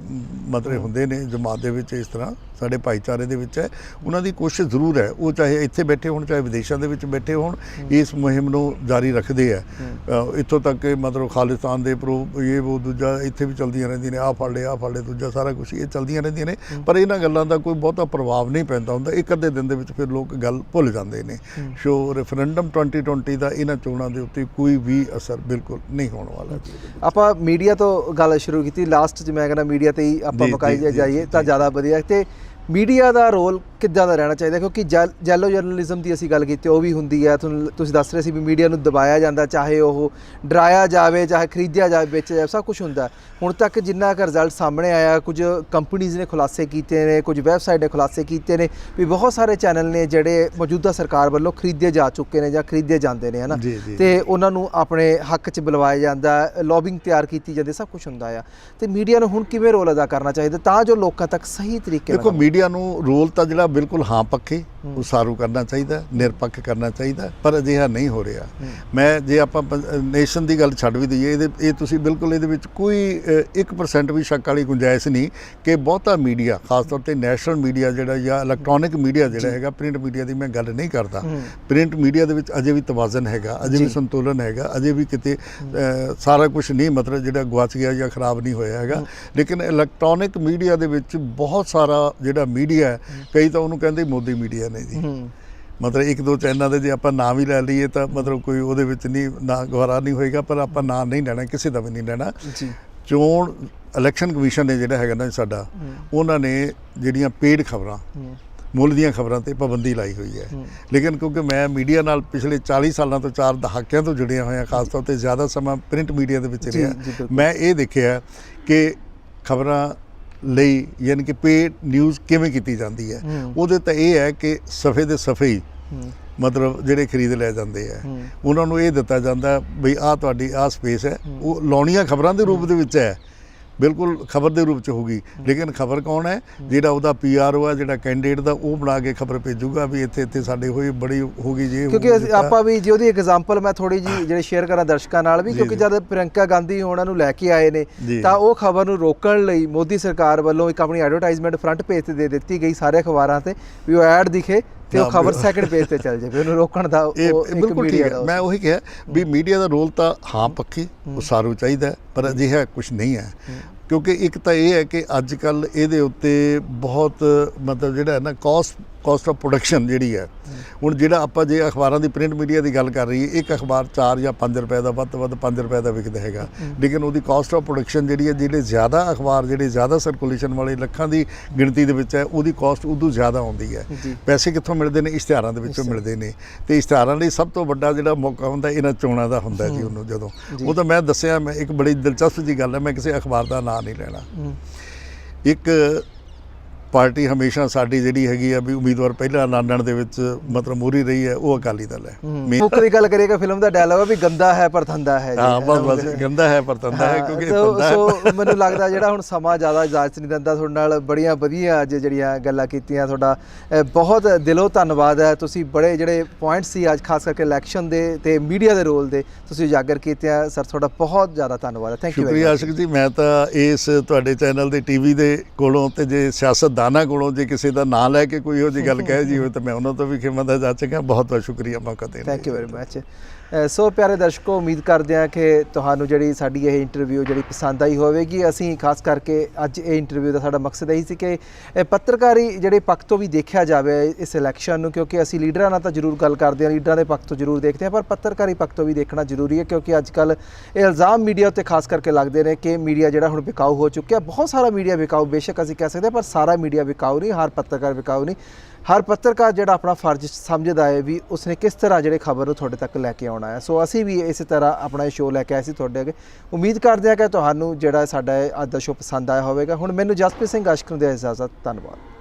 ਮਤਲਬ ਹੁੰਦੇ ਨੇ ਜਮਾਤ ਦੇ ਵਿੱਚ, ਇਸ ਤਰ੍ਹਾਂ ਸਾਡੇ ਭਾਈਚਾਰੇ ਦੇ ਵਿੱਚ ਹੈ, ਉਹਨਾਂ ਦੀ ਕੋਸ਼ਿਸ਼ ਜ਼ਰੂਰ ਹੈ, ਉਹ ਚਾਹੇ ਇੱਥੇ ਬੈਠੇ ਹੋਣ ਚਾਹੇ ਵਿਦੇਸ਼ਾਂ ਦੇ ਵਿੱਚ ਬੈਠੇ ਹੋਣ, ਇਸ ਮੁਹਿੰਮ ਨੂੰ ਜਾਰੀ ਰੱਖਦੇ ਆ। ਇੱਥੋਂ ਤੱਕ ਕਿ ਮਤਲਬ ਖਾਲਿਸਤਾਨ ਦੇ ਇਹ ਉਹ ਦੂਜਾ ਇੱਥੇ ਵੀ ਚਲਦੀਆਂ ਰਹਿੰਦੀਆਂ ਨੇ, ਆਹ ਫੜ ਲੈ ਦੂਜਾ, ਸਾਰਾ ਕੁਛ ਇਹ ਚਲਦੀਆਂ ਰਹਿੰਦੀਆਂ ਨੇ। ਪਰ ਇਹਨਾਂ ਗੱਲਾਂ ਦਾ ਕੋਈ ਬਹੁਤਾ ਪ੍ਰਭਾਵ ਨਹੀਂ ਪੈਂਦਾ ਹੁੰਦਾ, ਇੱਕ ਅੱਧੇ ਦਿਨ ਦੇ ਵਿੱਚ ਫਿਰ ਲੋਕ ਗੱਲ ਭੁੱਲ ਜਾਂਦੇ ਨੇ। ਸੋ ਰੈਫਰੈਂਡਮ 2020 ਦਾ ਇਹਨਾਂ ਚੋਣਾਂ ਦੇ ਉੱਤੇ ਕੋਈ ਵੀ ਅਸਰ ਬਿਲਕੁਲ ਨਹੀਂ ਹੋਣ ਵਾਲਾ। ਆਪਾਂ ਮੀਡੀਆ ਤੋਂ ਗੱਲ ਸ਼ੁਰੂ ਕੀਤੀ, ਲਾਸਟ 'ਚ ਮੈਂ ਕਹਿੰਦਾ ਮੀਡੀਆ ਤੇ ਹੀ ਆਪਾਂ ਮੁਕਾਈ ਜਾਈਏ ਤਾਂ ਜ਼ਿਆਦਾ ਵਧੀਆ। ਤੇ ਮੀਡੀਆ ਦਾ ਰੋਲ ਕਿੱਦਾਂ ਦਾ ਰਹਿਣਾ ਚਾਹੀਦਾ? ਕਿਉਂਕਿ ਜੈਲੋ ਜਰਨਲਿਜ਼ਮ ਦੀ ਅਸੀਂ ਗੱਲ ਕੀਤੀ, ਉਹ ਵੀ ਹੁੰਦੀ ਹੈ। ਤੁਸੀਂ ਦੱਸ ਰਹੇ ਸੀ ਵੀ ਮੀਡੀਆ ਨੂੰ ਦਬਾਇਆ ਜਾਂਦਾ, ਚਾਹੇ ਉਹ ਡਰਾਇਆ ਜਾਵੇ, ਚਾਹੇ ਖਰੀਦਿਆ ਜਾਵੇ, ਵੇਚਿਆ ਜਾਵੇ, ਸਭ ਕੁਝ ਹੁੰਦਾ। ਹੁਣ ਤੱਕ ਜਿੰਨਾ ਕੁ ਰਿਜ਼ਲਟ ਸਾਹਮਣੇ ਆਇਆ, ਕੁਝ ਕੰਪਨੀਜ਼ ਨੇ ਖੁਲਾਸੇ ਕੀਤੇ ਨੇ, ਕੁਝ ਵੈਬਸਾਈਟ ਨੇ ਖੁਲਾਸੇ ਕੀਤੇ ਨੇ ਵੀ ਬਹੁਤ ਸਾਰੇ ਚੈਨਲ ਨੇ ਜਿਹੜੇ ਮੌਜੂਦਾ ਸਰਕਾਰ ਵੱਲੋਂ ਖਰੀਦੇ ਜਾ ਚੁੱਕੇ ਨੇ ਜਾਂ ਖਰੀਦੇ ਜਾਂਦੇ ਨੇ, ਹੈ ਨਾ, ਤੇ ਉਹਨਾਂ ਨੂੰ ਆਪਣੇ ਹੱਕ 'ਚ ਬੁਲਵਾਇਆ ਜਾਂਦਾ, ਲੌਬਿੰਗ ਤਿਆਰ ਕੀਤੀ ਜਾਂਦੀ, ਸਭ ਕੁਝ ਹੁੰਦਾ ਆ। ਤੇ ਮੀਡੀਆ ਨੂੰ ਹੁਣ ਕਿਵੇਂ ਰੋਲ ਅਦਾ ਕਰਨਾ ਚਾਹੀਦਾ ਤਾਂ ਜੋ ਲੋਕਾਂ ਤੱਕ ਸਹੀ ਤਰੀਕੇ ਨਾਲ? ਦੇਖੋ, ਮੀਡੀਆ ਨੂੰ ਰੋਲ ਤਾਂ ਜਿਹੜਾ ਬਿਲਕੁਲ ਹਾਂ ਪੱਖੇ ਉਸਾਰੂ ਕਰਨਾ ਚਾਹੀਦਾ, ਨਿਰਪੱਖ ਕਰਨਾ ਚਾਹੀਦਾ, ਪਰ ਅਜਿਹਾ ਨਹੀਂ ਹੋ ਰਿਹਾ। ਮੈਂ ਜੇ ਆਪਾਂ ਨੇਸ਼ਨ ਦੀ ਗੱਲ ਛੱਡ ਵੀ ਦਈਏ, ਇਹ ਤੁਸੀਂ ਬਿਲਕੁਲ ਇਹਦੇ ਵਿੱਚ ਕੋਈ 1% ਵੀ ਸ਼ੱਕ ਵਾਲੀ ਗੁੰਜਾਇਸ਼ ਨਹੀਂ ਕਿ ਬਹੁਤਾ ਮੀਡੀਆ, ਖਾਸ ਤੌਰ ਤੇ ਨੈਸ਼ਨਲ ਮੀਡੀਆ ਜਿਹੜਾ ਜਾਂ ਇਲੈਕਟ੍ਰੋਨਿਕ ਮੀਡੀਆ ਜਿਹੜਾ ਹੈਗਾ, ਪ੍ਰਿੰਟ ਮੀਡੀਆ ਦੀ ਮੈਂ ਗੱਲ ਨਹੀਂ ਕਰਦਾ। ਪ੍ਰਿੰਟ ਮੀਡੀਆ ਦੇ ਵਿੱਚ ਅਜੇ ਵੀ ਤਵਾਜ਼ਨ ਹੈਗਾ, ਅਜੇ ਵੀ ਸੰਤੁਲਨ ਹੈਗਾ, ਅਜੇ ਵੀ ਕਿਤੇ ਸਾਰਾ ਕੁਝ ਨਹੀਂ ਮਤਲਬ ਜਿਹੜਾ ਗੁਆਚ ਗਿਆ ਜਾਂ ਖਰਾਬ ਨਹੀਂ ਹੋਇਆ ਹੈਗਾ। ਲੇਕਿਨ ਇਲੈਕਟ੍ਰੋਨਿਕ ਮੀਡੀਆ ਦੇ ਵਿੱਚ ਬਹੁਤ ਸਾਰਾ ਜਿਹੜਾ ਮੀਡੀਆ ਹੈ, ਕਈ ਤਾਂ ਉਹਨੂੰ ਕਹਿੰਦੇ ਮੋਦੀ ਮੀਡੀਆ ਨੇ ਜੀ। ਮਤਲਬ ਇੱਕ ਦੋ ਚੈਨਲਾਂ ਦੇ ਜੇ ਆਪਾਂ ਨਾਂ ਵੀ ਲੈ ਲਈਏ ਤਾਂ ਮਤਲਬ ਕੋਈ ਉਹਦੇ ਵਿੱਚ ਨਹੀਂ ਨਾ ਗਵਾਰਾ ਨਹੀਂ ਹੋਏਗਾ, ਪਰ ਆਪਾਂ ਨਾਂ ਨਹੀਂ ਲੈਣਾ, ਕਿਸੇ ਦਾ ਵੀ ਨਹੀਂ ਲੈਣਾ। ਚੋਣ ਇਲੈਕਸ਼ਨ ਕਮਿਸ਼ਨ ਨੇ ਜਿਹੜਾ ਹੈਗਾ ਨਾ ਸਾਡਾ, ਉਹਨਾਂ ਨੇ ਜਿਹੜੀਆਂ ਪੇਡ ਖਬਰਾਂ, ਮੁੱਲ ਦੀਆਂ ਖਬਰਾਂ ਤੇ ਪਾਬੰਦੀ ਲਾਈ ਹੋਈ ਹੈ। ਲੇਕਿਨ ਕਿਉਂਕਿ ਮੈਂ ਮੀਡੀਆ ਨਾਲ ਪਿਛਲੇ 40 ਸਾਲਾਂ ਤੋਂ 4 ਦਹਾਕਿਆਂ ਤੋਂ ਜੁੜਿਆ ਹੋਇਆ, ਖਾਸ ਤੌਰ ਤੇ ਜ਼ਿਆਦਾ ਸਮਾਂ ਪ੍ਰਿੰਟ ਮੀਡੀਆ ਦੇ ਵਿੱਚ ਰਿਹਾ, ਮੈਂ ਇਹ ਦੇਖਿਆ ਕਿ ਖਬਰਾਂ ਲਈ ਯਾਨੀ ਕਿ ਪੇਡ ਨਿਊਜ਼ ਕਿਵੇਂ ਕੀਤੀ ਜਾਂਦੀ ਹੈ। ਉਹਦੇ ਤਾਂ ਇਹ ਹੈ ਕਿ ਸਫੇ ਦੇ ਸਫੇ ਹੀ ਮਤਲਬ ਜਿਹੜੇ ਖਰੀਦ ਲੈ ਜਾਂਦੇ ਆ ਉਹਨਾਂ ਨੂੰ ਇਹ ਦਿੱਤਾ ਜਾਂਦਾ ਵੀ ਆਹ ਤੁਹਾਡੀ ਆਹ ਸਪੇਸ ਹੈ। ਉਹ ਲਾਉਣੀਆਂ ਖਬਰਾਂ ਦੇ ਰੂਪ ਦੇ ਵਿੱਚ ਹੈ, ਬਿਲਕੁਲ ਖਬਰ ਦੇ ਰੂਪ ਚ ਹੋਊਗੀ, ਲੇਕਿਨ ਖਬਰ ਕੌਣ ਹੈ? ਜਿਹੜਾ ਉਹਦਾ PRO ਹੈ, ਜਿਹੜਾ ਕੈਂਡੀਡੇਟ ਦਾ, ਉਹ ਬਣਾ ਕੇ ਖਬਰ ਭੇਜੂਗਾ ਵੀ ਇੱਥੇ ਇੱਥੇ ਸਾਡੇ ਹੋਈ ਬੜੀ ਹੋ ਗਈ ਜੇ। ਕਿਉਂਕਿ ਆਪਾਂ ਵੀ ਜੇ ਉਹਦੀ ਐਗਜ਼ਾਮਪਲ ਮੈਂ ਥੋੜੀ ਜੀ ਜਿਹੜੇ ਸ਼ੇਅਰ ਕਰਾਂ ਦਰਸ਼ਕਾਂ ਨਾਲ ਵੀ, ਕਿਉਂਕਿ ਜਦ ਪ੍ਰਿਯੰਕਾ ਗਾਂਧੀ ਉਹਨਾਂ ਨੂੰ ਲੈ ਕੇ ਆਏ ਨੇ ਤਾਂ ਉਹ ਖਬਰ ਨੂੰ ਰੋਕਣ ਲਈ ਮੋਦੀ ਸਰਕਾਰ ਵੱਲੋਂ ਇੱਕ ਆਪਣੀ ਐਡਵਰਟਾਈਜ਼ਮੈਂਟ ਫਰੰਟ ਪੇਜ ਤੇ ਦੇ ਦਿੱਤੀ ਗਈ ਸਾਰੇ ਅਖਬਾਰਾਂ ਤੇ ਵੀ ਉਹ ਐਡ ਦਿਖੇ ਤੇ ਉਹ ਖਬਰ ਸੈਕੰਡ ਪੇਜ ਤੇ ਚੱਲ ਜਾਵੇ, ਉਹਨੂੰ ਰੋਕਣ ਦਾ ਉਹ ਇੱਕ ਮੀਡੀਆ ਦਾ। ਮੈਂ ਉਹੀ ਕਿਹਾ ਵੀ ਮੀਡੀਆ ਦਾ ਰੋਲ ਤਾਂ ਹਾਂ ਪੱਖੀ ਉਸਾਰੂ ਚਾਹੀਦਾ, ਪਰ ਅਜਿਹਾ ਕੁਝ ਨਹੀਂ ਹੈ। ਕਿਉਂਕਿ ਇੱਕ ਤਾਂ ਇਹ ਹੈ ਕਿ ਅੱਜ ਕੱਲ੍ਹ ਇਹਦੇ ਉੱਤੇ ਬਹੁਤ ਮਤਲਬ ਜਿਹੜਾ ਹੈ ਨਾ ਕਾਸਟ ਆਫ ਪ੍ਰੋਡਕਸ਼ਨ ਜਿਹੜੀ ਹੈ, ਹੁਣ ਜਿਹੜਾ ਆਪਾਂ ਜੇ ਅਖਬਾਰਾਂ ਦੀ ਪ੍ਰਿੰਟ ਮੀਡੀਆ ਦੀ ਗੱਲ ਕਰ ਰਹੀਏ, ਇੱਕ ਅਖਬਾਰ 4 ਜਾਂ 5 ਰੁਪਏ ਦਾ, ਵੱਧ ਤੋਂ ਵੱਧ 5 ਰੁਪਏ ਦਾ ਵਿਕਦਾ ਹੈਗਾ, ਲੇਕਿਨ ਉਹਦੀ ਕਾਸਟ ਆਫ ਪ੍ਰੋਡਕਸ਼ਨ ਜਿਹੜੀ ਹੈ, ਜਿਹੜੇ ਜ਼ਿਆਦਾ ਅਖਬਾਰ ਜਿਹੜੇ ਜ਼ਿਆਦਾ ਸਰਕੂਲੇਸ਼ਨ ਵਾਲੇ ਲੱਖਾਂ ਦੀ ਗਿਣਤੀ ਦੇ ਵਿੱਚ ਹੈ, ਉਹਦੀ ਕਾਸਟ ਉਦੋਂ ਜ਼ਿਆਦਾ ਆਉਂਦੀ ਹੈ। ਪੈਸੇ ਕਿੱਥੋਂ ਮਿਲਦੇ ਨੇ? ਇਸ਼ਤਿਹਾਰਾਂ ਦੇ ਵਿੱਚੋਂ ਮਿਲਦੇ ਨੇ, ਤੇ ਇਸ਼ਤਿਹਾਰਾਂ ਲਈ ਸਭ ਤੋਂ ਵੱਡਾ ਜਿਹੜਾ ਮੌਕਾ ਹੁੰਦਾ ਇਹਨਾਂ ਚੋਣਾਂ ਦਾ ਹੁੰਦਾ ਜੀ। ਉਹਨੂੰ ਜਦੋਂ ਉਹ ਤਾਂ ਮੈਂ ਦੱਸਿਆ, ਮੈਂ ਇੱਕ ਬੜੀ ਦਿਲਚਸਪ ਜੀ ਗੱਲ ਹੈ, ਮੈਂ ਕਿਸੇ ਅਖਬਾਰ ਦਾ ਨਾਂ ਨਹੀਂ ਲੈਣਾ। ਇੱਕ ਪਾਰਟੀ ਹਮੇਸ਼ਾ ਸਾਡੀ ਜਿਹੜੀ ਹੈਗੀ ਆ ਵੀ ਉਮੀਦਵਾਰ ਪਹਿਲਾਂ ਐਲਾਨਣ ਦੇ ਵਿੱਚ ਮਤਲਬ ਮੂਹਰੀ ਰਹੀ ਹੈ, ਉਹ ਅਕਾਲੀ ਦਲ ਹੈ। ਮੁੱਖ ਦੀ ਗੱਲ ਕਰੀਏਗਾ ਫਿਲਮ ਦਾ ਡਾਇਲੌਗ ਹੈ ਵੀ ਗੰਦਾ ਹੈ ਪਰ ਧੰਦਾ ਹੈ। ਹਾਂ ਬਸ ਗੰਦਾ ਹੈ ਪਰ ਧੰਦਾ ਹੈ, ਕਿਉਂਕਿ ਸੋ ਮੈਨੂੰ ਲੱਗਦਾ ਜਿਹੜਾ ਹੁਣ ਸਮਾਂ ਜ਼ਿਆਦਾ ਇਜਾਜ਼ਤ ਨਹੀਂ ਦਿੰਦਾ, ਤੁਹਾਡੇ ਨਾਲ ਬੜੀਆਂ ਵਧੀਆ ਅੱਜ ਜਿਹੜੀਆਂ ਗੱਲਾਂ ਕੀਤੀਆਂ, ਤੁਹਾਡਾ ਬਹੁਤ ਦਿਲੋਂ ਧੰਨਵਾਦ ਹੈ। ਤੁਸੀਂ ਬੜੇ ਜਿਹੜੇ ਪੁਆਇੰਟ ਸੀ ਅੱਜ ਖਾਸ ਕਰਕੇ ਇਲੈਕਸ਼ਨ ਦੇ ਤੇ ਮੀਡੀਆ ਦੇ ਰੋਲ ਦੇ ਤੁਸੀਂ ਉਜਾਗਰ ਕੀਤੇ ਆ ਸਰ, ਤੁਹਾਡਾ ਬਹੁਤ ਜ਼ਿਆਦਾ ਧੰਨਵਾਦ ਹੈ। Thank you. ਸ਼ੁਕਰੀਆ ਆਸ਼ਿਕ ਜੀ। ਮੈਂ ਤਾਂ ਇਸ ਤੁਹਾਡੇ ਚੈਨਲ ਦੇ TV ਦੇ ਕੋਲੋਂ ਤੇ ਜੇ ਸਿਆਸਤਦਾਨਾਂ ਕੋਲੋਂ ਜੇ ਕਿਸੇ ਦਾ ਨਾਂ ਲੈ ਕੇ ਕੋਈ ਇਹੋ ਜਿਹੀ ਗੱਲ ਕਹਿ ਜੀ ਹੋਵੇ ਤਾਂ ਮੈਂ ਉਹਨਾਂ ਤੋਂ ਵੀ ਖਿਮਾ ਦਾ ਜਾਚ ਸਕਾਂ। ਬਹੁਤ ਬਹੁਤ ਸ਼ੁਕਰੀਆ ਮੌਕਾ ਦੇਣ ਲਈ। Thank you very much. So ਪਿਆਰੇ ਦਰਸ਼ਕੋ, ਉਮੀਦ ਕਰਦੇ ਹਾਂ ਕਿ ਤੁਹਾਨੂੰ ਜਿਹੜੀ ਸਾਡੀ ਇਹ ਇੰਟਰਵਿਊ ਜਿਹੜੀ ਪਸੰਦ ਆਈ ਹੋਵੇਗੀ। ਅਸੀਂ ਖਾਸ ਕਰਕੇ ਅੱਜ ਇਹ ਇੰਟਰਵਿਊ ਦਾ ਸਾਡਾ ਮਕਸਦ ਇਹੀ ਸੀ ਕਿ ਪੱਤਰਕਾਰੀ ਜਿਹੜੇ ਪੱਖ ਤੋਂ ਵੀ ਦੇਖਿਆ ਜਾਵੇ ਇਸ ਇਲੈਕਸ਼ਨ ਨੂੰ, ਕਿਉਂਕਿ ਅਸੀਂ ਲੀਡਰਾਂ ਨਾਲ ਤਾਂ ਜ਼ਰੂਰ ਗੱਲ ਕਰਦੇ ਹਾਂ, ਲੀਡਰਾਂ ਦੇ ਪੱਖ ਤੋਂ ਜ਼ਰੂਰ ਦੇਖਦੇ ਹਾਂ, ਪਰ ਪੱਤਰਕਾਰੀ ਪੱਖ ਤੋਂ ਵੀ ਦੇਖਣਾ ਜ਼ਰੂਰੀ ਹੈ, ਕਿਉਂਕਿ ਅੱਜ ਕੱਲ੍ਹ ਇਹ ਇਲਜ਼ਾਮ ਮੀਡੀਆ ਉੱਤੇ ਖਾਸ ਕਰਕੇ ਲੱਗਦੇ ਨੇ ਕਿ ਮੀਡੀਆ ਜਿਹੜਾ ਹੁਣ ਵਿਕਾਊ ਹੋ ਚੁੱਕਿਆ। ਬਹੁਤ ਸਾਰਾ ਮੀਡੀਆ ਵਿਕਾਊ ਬੇਸ਼ੱਕ ਅਸੀਂ ਕਹਿ ਸਕਦੇ ਹਾਂ, ਪਰ ਸਾਰਾ ਮੀਡੀਆ ਵਿਕਾਊ ਨਹੀਂ, ਹਰ ਪੱਤਰਕਾਰ ਵਿਕਾਊ ਨਹੀਂ। ਹਰ ਪੱਤਰਕਾਰ ਜਿਹੜਾ ਆਪਣਾ ਫਰਜ਼ ਸਮਝਦਾ ਹੈ ਵੀ ਉਸਨੇ ਕਿਸ ਤਰ੍ਹਾਂ ਜਿਹੜੇ ਖਬਰ ਨੂੰ ਤੁਹਾਡੇ ਤੱਕ ਲੈ ਕੇ ਆਉਣਾ ਹੈ। ਸੋ ਅਸੀਂ ਵੀ ਇਸੇ ਤਰ੍ਹਾਂ ਆਪਣਾ ਸ਼ੋਅ ਲੈ ਕੇ ਆਏ ਸੀ ਤੁਹਾਡੇ ਅੱਗੇ। ਉਮੀਦ ਕਰਦੇ ਹਾਂ ਕਿ ਤੁਹਾਨੂੰ ਜਿਹੜਾ ਸਾਡਾ ਅੱਜ ਦਾ ਸ਼ੋਅ ਪਸੰਦ ਆਇਆ ਹੋਵੇਗਾ। ਹੁਣ ਮੈਨੂੰ ਜਸਪ੍ਰੀਤ ਸਿੰਘ ਆਸ਼ਕ ਨੂੰ ਦੇ ਇਜਾਜ਼ਤ। ਧੰਨਵਾਦ।